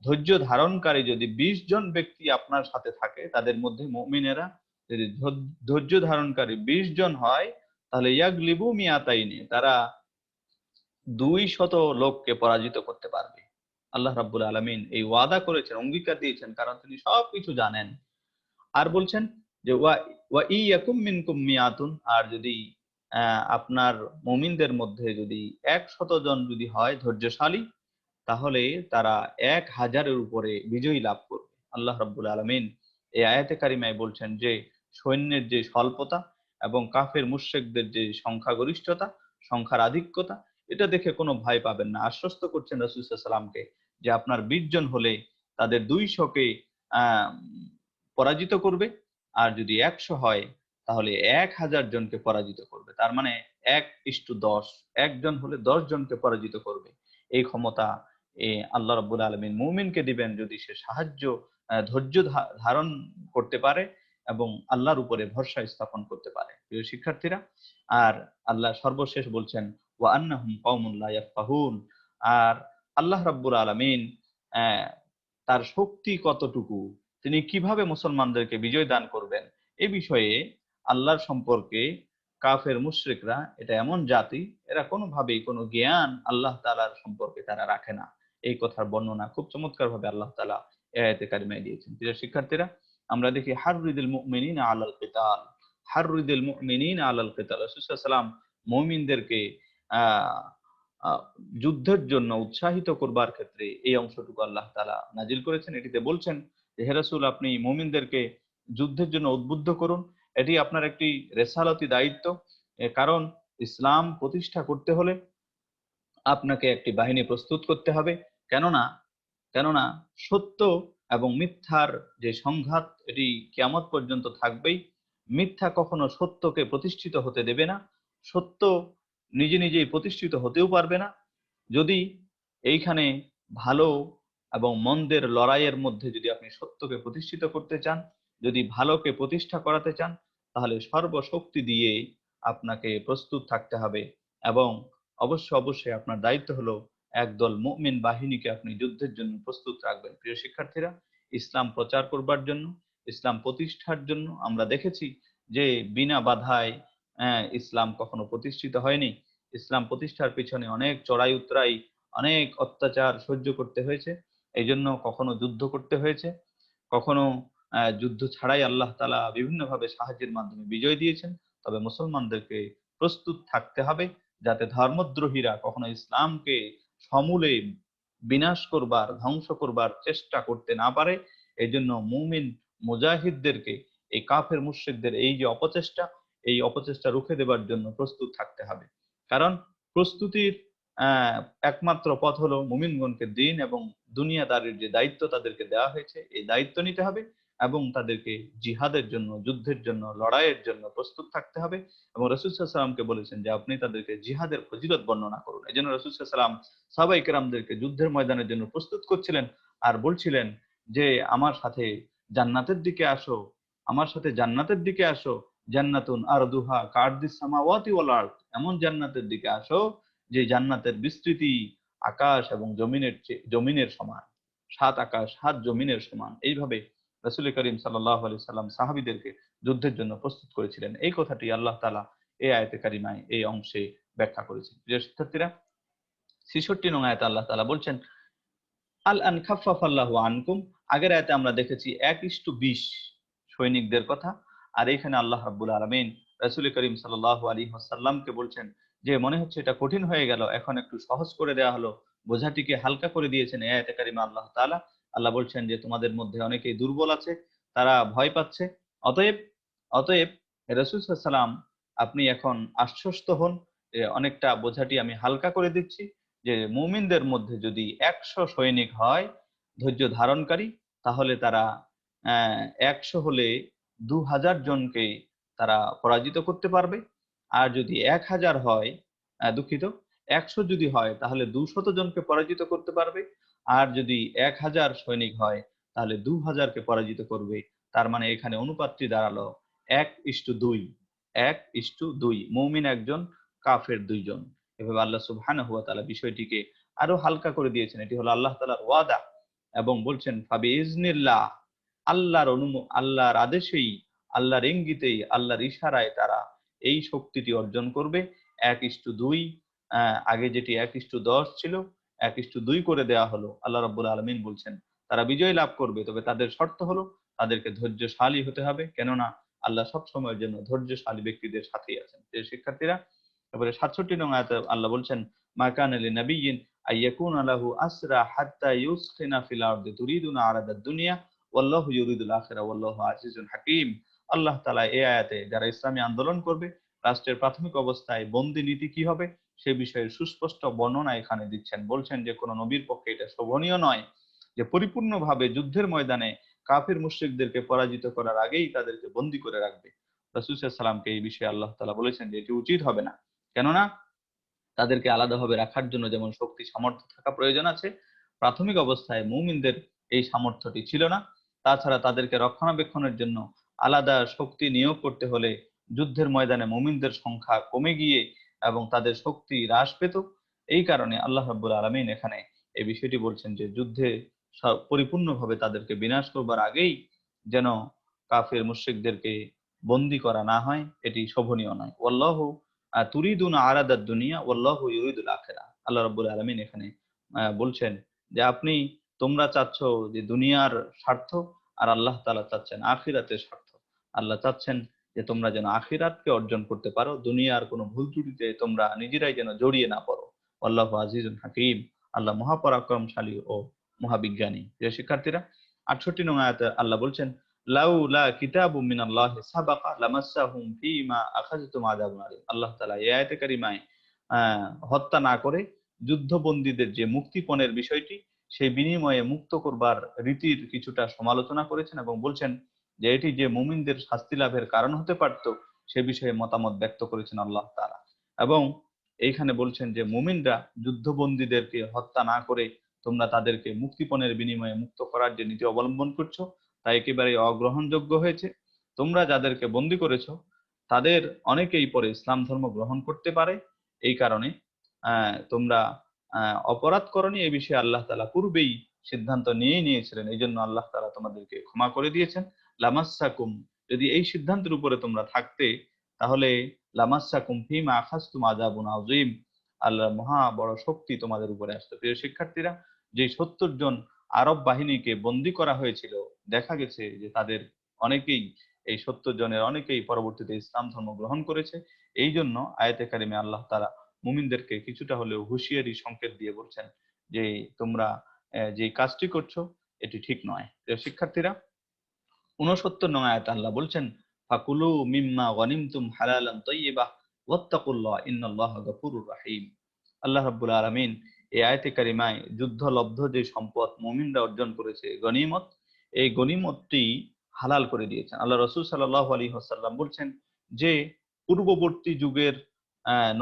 ধৈর্য ধারণকারী যদি 20 জন ব্যক্তি আপনার সাথে থাকে, তাদের মধ্যে মুমিনেরা যদি ধৈর্য ধারণকারী 20 জন হয়, তাহলে ইয়াগলিবু মিয়াতাইনি, তারা 200 লোককে পরাজিত করতে পারবে। আল্লাহ রাব্বুল আলামিন এই ওয়াদা করেছেন, অঙ্গীকার দিয়েছেন, কারণ তিনি সবকিছু জানেন। আর বলছেন যে ওয়া ওয়া ইয়াকুম মিনকুম মিয়াতুন, আর যদি আপনার মুমিনদের মধ্যে যদি 100 জন যদি হয় ধৈর্যশালী, তাহলে তারা 1000-এর উপরে বিজয়ী লাভ করবে। আল্লাহ রাব্বুল আলামিন এই আয়াতে কারিমায় বলছেন যে সৈন্যের যে স্বল্পতা এবং কাফের মুশরিকদের যে সংখ্যাগরিষ্ঠতা, সংখ্যার আধিক্যতা, এটা দেখে কোনো ভয় পাবেন না। আশ্বস্ত করছেন রাসূল সাল্লাল্লাহু আলাইহি ওয়াসাল্লামকে যে আপনার 20 জন হলে তাদের 200 কে আহ পরাজিত করবে, আর যদি 100 হয় তাহলে 1000 জনকে পরাজিত করবে। তার মানে 1:10, একজন হলে 10 জনকে পরাজিত করবে। এই ক্ষমতা আল্লাহ রাব্বুল আলামিন মুমিনকে দিবেন যদি সে ধৈর্য ধারণ করতে পারে এবং আল্লাহর উপরে ভরসা স্থাপন করতে পারে। প্রিয় শিক্ষার্থীরা, আর আল্লাহ সর্বশেষ বলছেন ওয়া আন্নাহুম কওমুন লা ইয়াফকাহুন, আর আল্লাহ রাব্বুল আলামিন তার শক্তি কতটুকু, তিনি কিভাবে মুসলমানদেরকে বিজয় দান করবেন, এ বিষয়ে আল্লাহর সম্পর্কে কাফের মুশরিকরা এটা এমন জাতি, এরা কোনোভাবেই কোনো জ্ঞান আল্লাহ তাআলার সম্পর্কে তারা রাখে না। এই কথার বর্ণনা খুব চমৎকারভাবে আল্লাহ তাআলা এই আয়াতে কারিমায় দিয়েছেন। প্রিয় শিক্ষার্থীরা, আমরা দেখি হাররিদিল মুমিনিনা আলাল কিতাল, হাররিদিল মুমিনিনা আলাল কিতাল। রাসূল সাল্লাল্লাহু আলাইহি ওয়াসাল্লাম মুমিনদেরকে আহ আহ যুদ্ধের জন্য উৎসাহিত করবার ক্ষেত্রে এই অংশটুকু আল্লাহ তাআলা নাজিল করেছেন। এটিতে বলছেন যে, হে রাসূল, আপনি মুমিনদেরকে যুদ্ধের জন্য উদ্বুদ্ধ করুন। এটি আপনার একটি রেসালতি দায়িত্ব। কারণ ইসলাম প্রতিষ্ঠা করতে হলে আপনাকে একটি বাহিনী প্রস্তুত করতে হবে। কেননা কেননা সত্য এবং মিথ্যার যে সংঘাত, এটি কিয়ামত পর্যন্ত থাকবেই। মিথ্যা কখনো সত্যকে প্রতিষ্ঠিত হতে দেবে না, সত্য নিজে নিজেই প্রতিষ্ঠিত হতেও পারবে না। যদি এইখানে ভালো এবং মন্দের লড়াইয়ের মধ্যে যদি আপনি সত্যকে প্রতিষ্ঠিত করতে চান, যদি ভালোকে প্রতিষ্ঠা করাতে চান, তাহলে সর্বশক্তি দিয়ে আপনাকে প্রস্তুত থাকতে হবে। এবং অবশ্যই আপনার দায়িত্ব হলো একদল মুমিন বাহিনীকে আপনি যুদ্ধের জন্য প্রস্তুত রাখবেন। প্রিয় শিক্ষার্থীরা, ইসলাম প্রচার করবার জন্য, ইসলাম প্রতিষ্ঠার জন্য আমরা দেখেছি যে বিনা বাধায় ইসলাম কখনো প্রতিষ্ঠিত হয়নি। ইসলাম প্রতিষ্ঠার পিছনে অনেক চড়াই উতরাই, অনেক অত্যাচার সহ্য করতে হয়েছে। এই জন্য কখনো যুদ্ধ করতে হয়েছে, কখনো যুদ্ধ ছাড়াই আল্লাহ তাআলা বিভিন্নভাবে সাহায্যের মাধ্যমে বিজয় দিয়েছেন। তবে মুসলমানদেরকে প্রস্তুত থাকতে হবে যাতে ধর্মদ্রোহীরা কখনো ইসলামকে সমূলে বিনাশ করবার, ধ্বংস করবার চেষ্টা করতে না পারে। এই জন্য মুমিন মুজাহিদদেরকে এই কাফের মুশরিকদের এই যে অপচেষ্টা, এই অপচেষ্টা রুখে দেবার জন্য প্রস্তুত থাকতে হবে। কারণ প্রস্তুতির আহ একমাত্র পথ হলো মুমিনগণকে দ্বীন এবং দুনিয়াদারির যে দায়িত্ব তাদেরকে দেওয়া হয়েছে, এই দায়িত্ব নিতে হবে এবং তাদেরকে জিহাদের জন্য, যুদ্ধের জন্য, লড়াইয়ের জন্য প্রস্তুত থাকতে হবে। এবং রাসূল সাল্লাল্লাহু আলাইহি ওয়াসাল্লামকে বলেছেন যে আপনি তাদেরকে জিহাদের ফজিলত বর্ণনা করুন। এই জন্য রাসূল সাল্লাল্লাহু আলাইহি ওয়াসাল্লাম সাহাবায়ে কেরামদেরকে যুদ্ধের ময়দানের জন্য প্রস্তুত করছিলেন আর বলছিলেন যে আমার সাথে জান্নাতের দিকে আসো, আমার সাথে জান্নাতের দিকে আসো, জান্নাতুন আরদুহা কারদিস সামাওয়াতি ওয়াল আরদ, এমন জান্নাতের দিকে আসো যে জান্নাতের বিস্তৃতি আকাশ এবং জমিনের সমান, 7 আকাশ 7 জমিনের সমান। এইভাবে রাসূল করিম সাল্লাল্লাহু আলাইহি সাল্লাম সাহাবীদেরকে যুদ্ধের জন্য প্রস্তুত করেছিলেন। এই কথাটি আল্লাহ তাআলা এই আয়াতে কারিমায় এই অংশে ব্যাখ্যা করেছেন। প্রিয় শিক্ষার্থীরা, ৬৬ নং আয়াতে আল্লাহ তাআলা বলছেন আল আন খাফফাল্লাহু আনকুম। আগের আয়াতে আমরা দেখেছি 1:20 সৈনিকদের কথা, আর এখানে আল্লাহ রাব্বুল আলামিন রাসূল করিম সাল্লাল্লাহু আলাইহি ওয়াসাল্লামকে বলছেন যে মনে হচ্ছে এটা কঠিন হয়ে গেল, এখন একটু সহজ করে দেওয়া হলো, বোঝাটিকে হালকা করে দিয়েছেন এই আয়াতে কারিমা আল্লাহ তাআলা। আল্লাহ বলছেন যে তোমাদের মধ্যে অনেকেই দুর্বল আছে, তারা ভয় পাচ্ছে। অতএব অতএব রাসূল সাল্লাল্লাহু আলাইহি ওয়াসাল্লাম, আপনি এখন আশ্বস্ত হন যে অনেকটা বোঝাটি আমি হালকা করে দিচ্ছি, যে মুমিনদের মধ্যে যদি 100 সৈনিক হয় ধৈর্য ধারণকারী, তাহলে তারা 100 হলে 2000 জনকে তারা পরাজিত করতে পারবে। আর যদি 1000 হয়, দুঃখিত, 100 যদি হয় তাহলে 200 জনকে পরাজিত করতে পারবে। আর যদি 1000 সৈনিক হয় তাহলে 2000কে পরাজিত করবে। তার মানে এখানে অনুপাতটি দাঁড়ালো 1:2, 1:2, মুমিন একজন, কাফের 2 জন। এভাবে আল্লাহ সুবহানাহু ওয়া তাআলা বিষয়টিকে আরো হালকা করে দিয়েছেন। এটি হলো আল্লাহ তাআলার ওয়াদা এবং বলছেন ফাবিইজনিল্লাহ, আল্লাহর আদেশেই, আল্লাহর ইঙ্গিতেই, আল্লাহর ইশারায় তারা এই শক্তিটি অর্জন করবে। 1:2, আগে যেটি 1:10 ছিল 1:2 করে দেওয়া হলো। আল্লাহ রাব্বুল আলামিন বলছেন তারা বিজয় লাভ করবে, তবে তাদের শর্ত হলো তাদেরকে ধৈর্যশালী হতে হবে, কেননা আল্লাহ সব সময়ের জন্য ধৈর্যশালী ব্যক্তিদের সাথেই আছেন। প্রিয় শিক্ষার্থীরা, এবারে 67 নং আয়াতে আল্লাহ বলছেন মা কানা লিনাবিয়্যিন আইয়াকুনা লাহু আসরা হাত্তা ইউসখিনা ফিল আরদি তুরিদুনা আরাদাদ দুনিয়া ওয়াল্লাহু ইউরিদুল আখিরা ওয়াল্লাহু আজিজুন হাকীম। আল্লাহ তাআলা এই আয়াতে যারা ইসলামী আন্দোলন করবে, রাষ্ট্রের প্রাথমিক অবস্থায় বন্দী নীতি কি হবে সে বিষয়ে সুস্পষ্ট বর্ণনা এখানে দিচ্ছেন। বলছেন যে কোন নবীর পক্ষে এটা শোভনীয় নয় যে পরিপূর্ণভাবে যুদ্ধের ময়দানে কাফির মুশরিকদেরকে পরাজিত করার আগেই তাদেরকে বন্দী করে রাখবে। রাসূল সাল্লাল্লাহু আলাইহি ওয়াসাল্লামকে এই বিষয়ে আল্লাহ তাআলা বলেছেন যে এটি উচিত হবে না, কেননা তাদেরকে আলাদাভাবে রাখার জন্য যেমন শক্তি সামর্থ্য থাকা প্রয়োজন আছে, প্রাথমিক অবস্থায় মুমিনদের এই সামর্থ্যটি ছিল না। তাছাড়া তাদেরকে রক্ষণাবেক্ষণের জন্য আলাদা শক্তি নিয়োগ করতে হলে যুদ্ধের ময়দানে মুমিনদের সংখ্যা কমে গিয়ে এবং তাদের শক্তি হ্রাস পেত। এই কারণে আল্লাহ রাব্বুল আলামিন এখানে এই বিষয়টি বলছেন যে যুদ্ধে পরিপূর্ণভাবে তাদেরকে বিনাশ করবার আগেই যেন কাফির মুশরিকদেরকে বন্দী করা না হয়, এটি শোভনীয় নয়। ওয়াল্লাহু তুরিদুনা আরাদাদ দুনিয়া ওয়াল্লাহু ইউরিদুল আখিরাহ। আল্লাহ রাব্বুল আলামিন এখানে বলছেন যে তোমরা চাচ্ছ যে দুনিয়ার স্বার্থ, আর আল্লাহ তাআলা চাচ্ছেন আখিরাতের স্বার্থ। আল্লাহ চাচ্ছেন যে তোমরা যেন আখিরাতকে অর্জন করতে পারো, দুনিয়ার কোনো ভুল ত্রুটিতে তোমরা নিজেরাই যেন জড়িয়ে না পড়ো। আল্লাহু আজিজুন হাকীম, আল্লাহ মহাপরাক্রমশালী ও মহাবিজ্ঞানী। প্রিয় শিক্ষার্থীরা, 68 নং আয়াতে আল্লাহ বলছেন লাউলা কিতাবুম মিনাল্লাহি সাবাকা লামাসসাহুম ফীমা আখাযতুম আযাবুন আলীম। আল্লাহ তাআলা এই আয়াতে কারিমায় হত্যা না করে যুদ্ধবন্দীদের যে মুক্তিপণের বিষয়টি, সেই বিনিময়ে মুক্ত করবার রীতির কিছুটা সমালোচনা করেছেন এবং বলছেন যে এটি যে মুমিনদের শাস্তি লাভের কারণ হতে পারত সে বিষয়ে মতামত ব্যক্ত করেছেন আল্লাহ তাআলা। এবং এইখানে বলছেন যে মুমিনরা যুদ্ধবন্দীদেরকে হত্যা না করে তোমরা তাদেরকে মুক্তিপণের বিনিময়ে মুক্ত করার যে নীতি অবলম্বন করছো তা একেবারেই অগ্রহণযোগ্য হয়েছে। তোমরা যাদেরকে বন্দী করেছো তাদের অনেকেই পরে ইসলাম ধর্ম গ্রহণ করতে পারে। এই কারণে তোমরা অপরাধ করনি, এই বিষয়ে আল্লাহ তাআলা পূর্বেই সিদ্ধান্ত নিয়েছিলেন। এই জন্য আল্লাহ তাআলা তোমাদেরকে ক্ষমা করে দিয়েছেন। লামাসসাকুম, যদি এই সিদ্ধান্তের উপরে তোমরা থাকতে তাহলে লামাসসাকুম ফীমা আখাযতুম আযাবুন আযীম, আল্লাহর মহা বড় শক্তি তোমাদের উপরে আসতো। প্রিয় শিক্ষার্থীরা, যে 70 জন আরব বাহিনীকে বন্দী করা হয়েছিল, দেখা গেছে যে তাদের অনেকেই, এই 70 জনের অনেকেই পরবর্তীতে ইসলাম ধর্ম গ্রহণ করেছে। এই জন্য আয়াতে কারিমে আল্লাহ তাআলা মুমিনদেরকে কিছুটা হলেও হুঁশিয়ারি সংকেত দিয়ে বলছেন যে তোমরা যে কাজটি করছো এটি ঠিক নয়। প্রিয় শিক্ষার্থীরা, 69 নং আয়াতে আল্লাহ বলছেন ফাকুলু মিম্মা গনিমতুম হালালান তাইয়্যিবাহ ওয়াত্তাকুল্লাহ ইন্নাল্লাহা গফুরুর রাহিম। আল্লাহ রাব্বুল আলামিন এই আয়াতে কারিমায় যুদ্ধলব্ধ যে সম্পদ মুমিনরা অর্জন করেছে গনিমত, এই গনিমতটি হালাল করে দিয়েছেন। আল্লাহ রাসূল সাল্লাল্লাহু আলাইহি ওয়াসাল্লাম বলছেন যে পূর্ববর্তী যুগের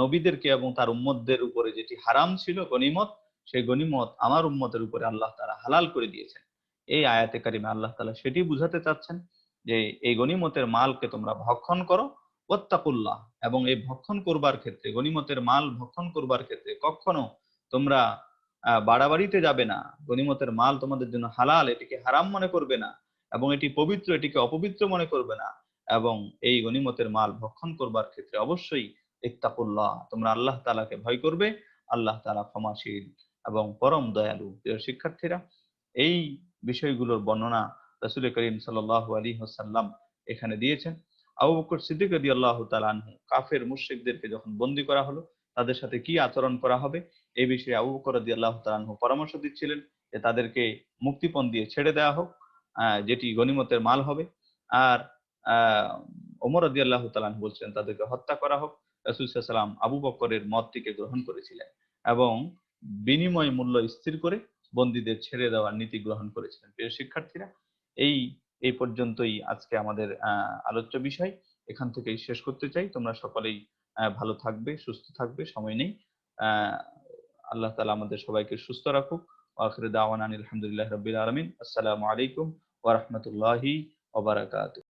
নবীদেরকে এবং তার উম্মতদের উপরে যেটি হারাম ছিল গনিমত, সেই গনিমত আমার উম্মতের উপরে আল্লাহ তাআলা হালাল করে দিয়েছেন। এই আয়াতে কারিমে আল্লাহ তাআলা সেটি বুঝাতে চাচ্ছেন যে এই গনিমতের মালকে তোমরা ভক্ষণ করো ওয়াত্তাকুল্লাহ, এবং এই ভক্ষণ করবার ক্ষেত্রে, গনিমতের মাল ভক্ষণ করবার ক্ষেত্রে কখনো তোমরা বাড়াবাড়িতে যাবে না। গনিমতের মাল তোমাদের জন্য হালাল, এটিকে হারাম মনে করবে না, এবং এটি পবিত্র, এটিকে অপবিত্র মনে করবে না। এবং এই গনিমতের মাল ভক্ষণ করবার ক্ষেত্রে অবশ্যই ইত্তাকুল্লাহ, তোমরা আল্লাহ তাআলাকে ভয় করবে। আল্লাহ তাআলা ক্ষমাশীল এবং পরম দয়ালু। প্রিয় শিক্ষার্থীরা, এই বিষয়গুলোর বর্ণনা রাসূল করিম সাল্লাল্লাহু আলাইহি ওয়াসাল্লাম এখানে দিয়েছেন। আবু বকর সিদ্দিক রাদিয়াল্লাহু তাআলা আনহু কাফের মুশরিকদেরকে যখন বন্দী করা হলো তাদের সাথে কি আচরণ করা হবে এই বিষয়ে আবু বকর রাদিয়াল্লাহু তাআলা আনহু পরামর্শ দিচ্ছিলেন যে তাদেরকে মুক্তিপণ দিয়ে ছেড়ে দেওয়া হোক, যেটি গনিমতের মাল হবে। আর ওমর রাদিয়াল্লাহু তাআলা আনহু বলছিলেন তাদেরকে হত্যা করা হোক। রাসূল সাল্লাল্লাহু আলাইহি ওয়াসাল্লাম আবু বকরের মতটিকে গ্রহণ করেছিলেন এবং বিনিময় মূল্য স্থির করে বন্দীদের ছেড়ে দেওয়ার নীতি গ্রহণ করেছিলেন। প্রিয় শিক্ষার্থীরা, এই এই পর্যন্তই আজকে আমাদের আলোচ্য বিষয়। এখান থেকেই শেষ করতে চাই। তোমরা সকলেই ভালো থাকবে, সুস্থ থাকবে। সময় নেই। আল্লাহ তাআলা আমাদের সবাইকে সুস্থ রাখুক। ওয়া আখিরু দাওয়ানা আনিল হামদুলিল্লাহি রাব্বিল আলামিন। আসসালামু আলাইকুম ওয়া রাহমাতুল্লাহি ওয়া বারাকাতুহু।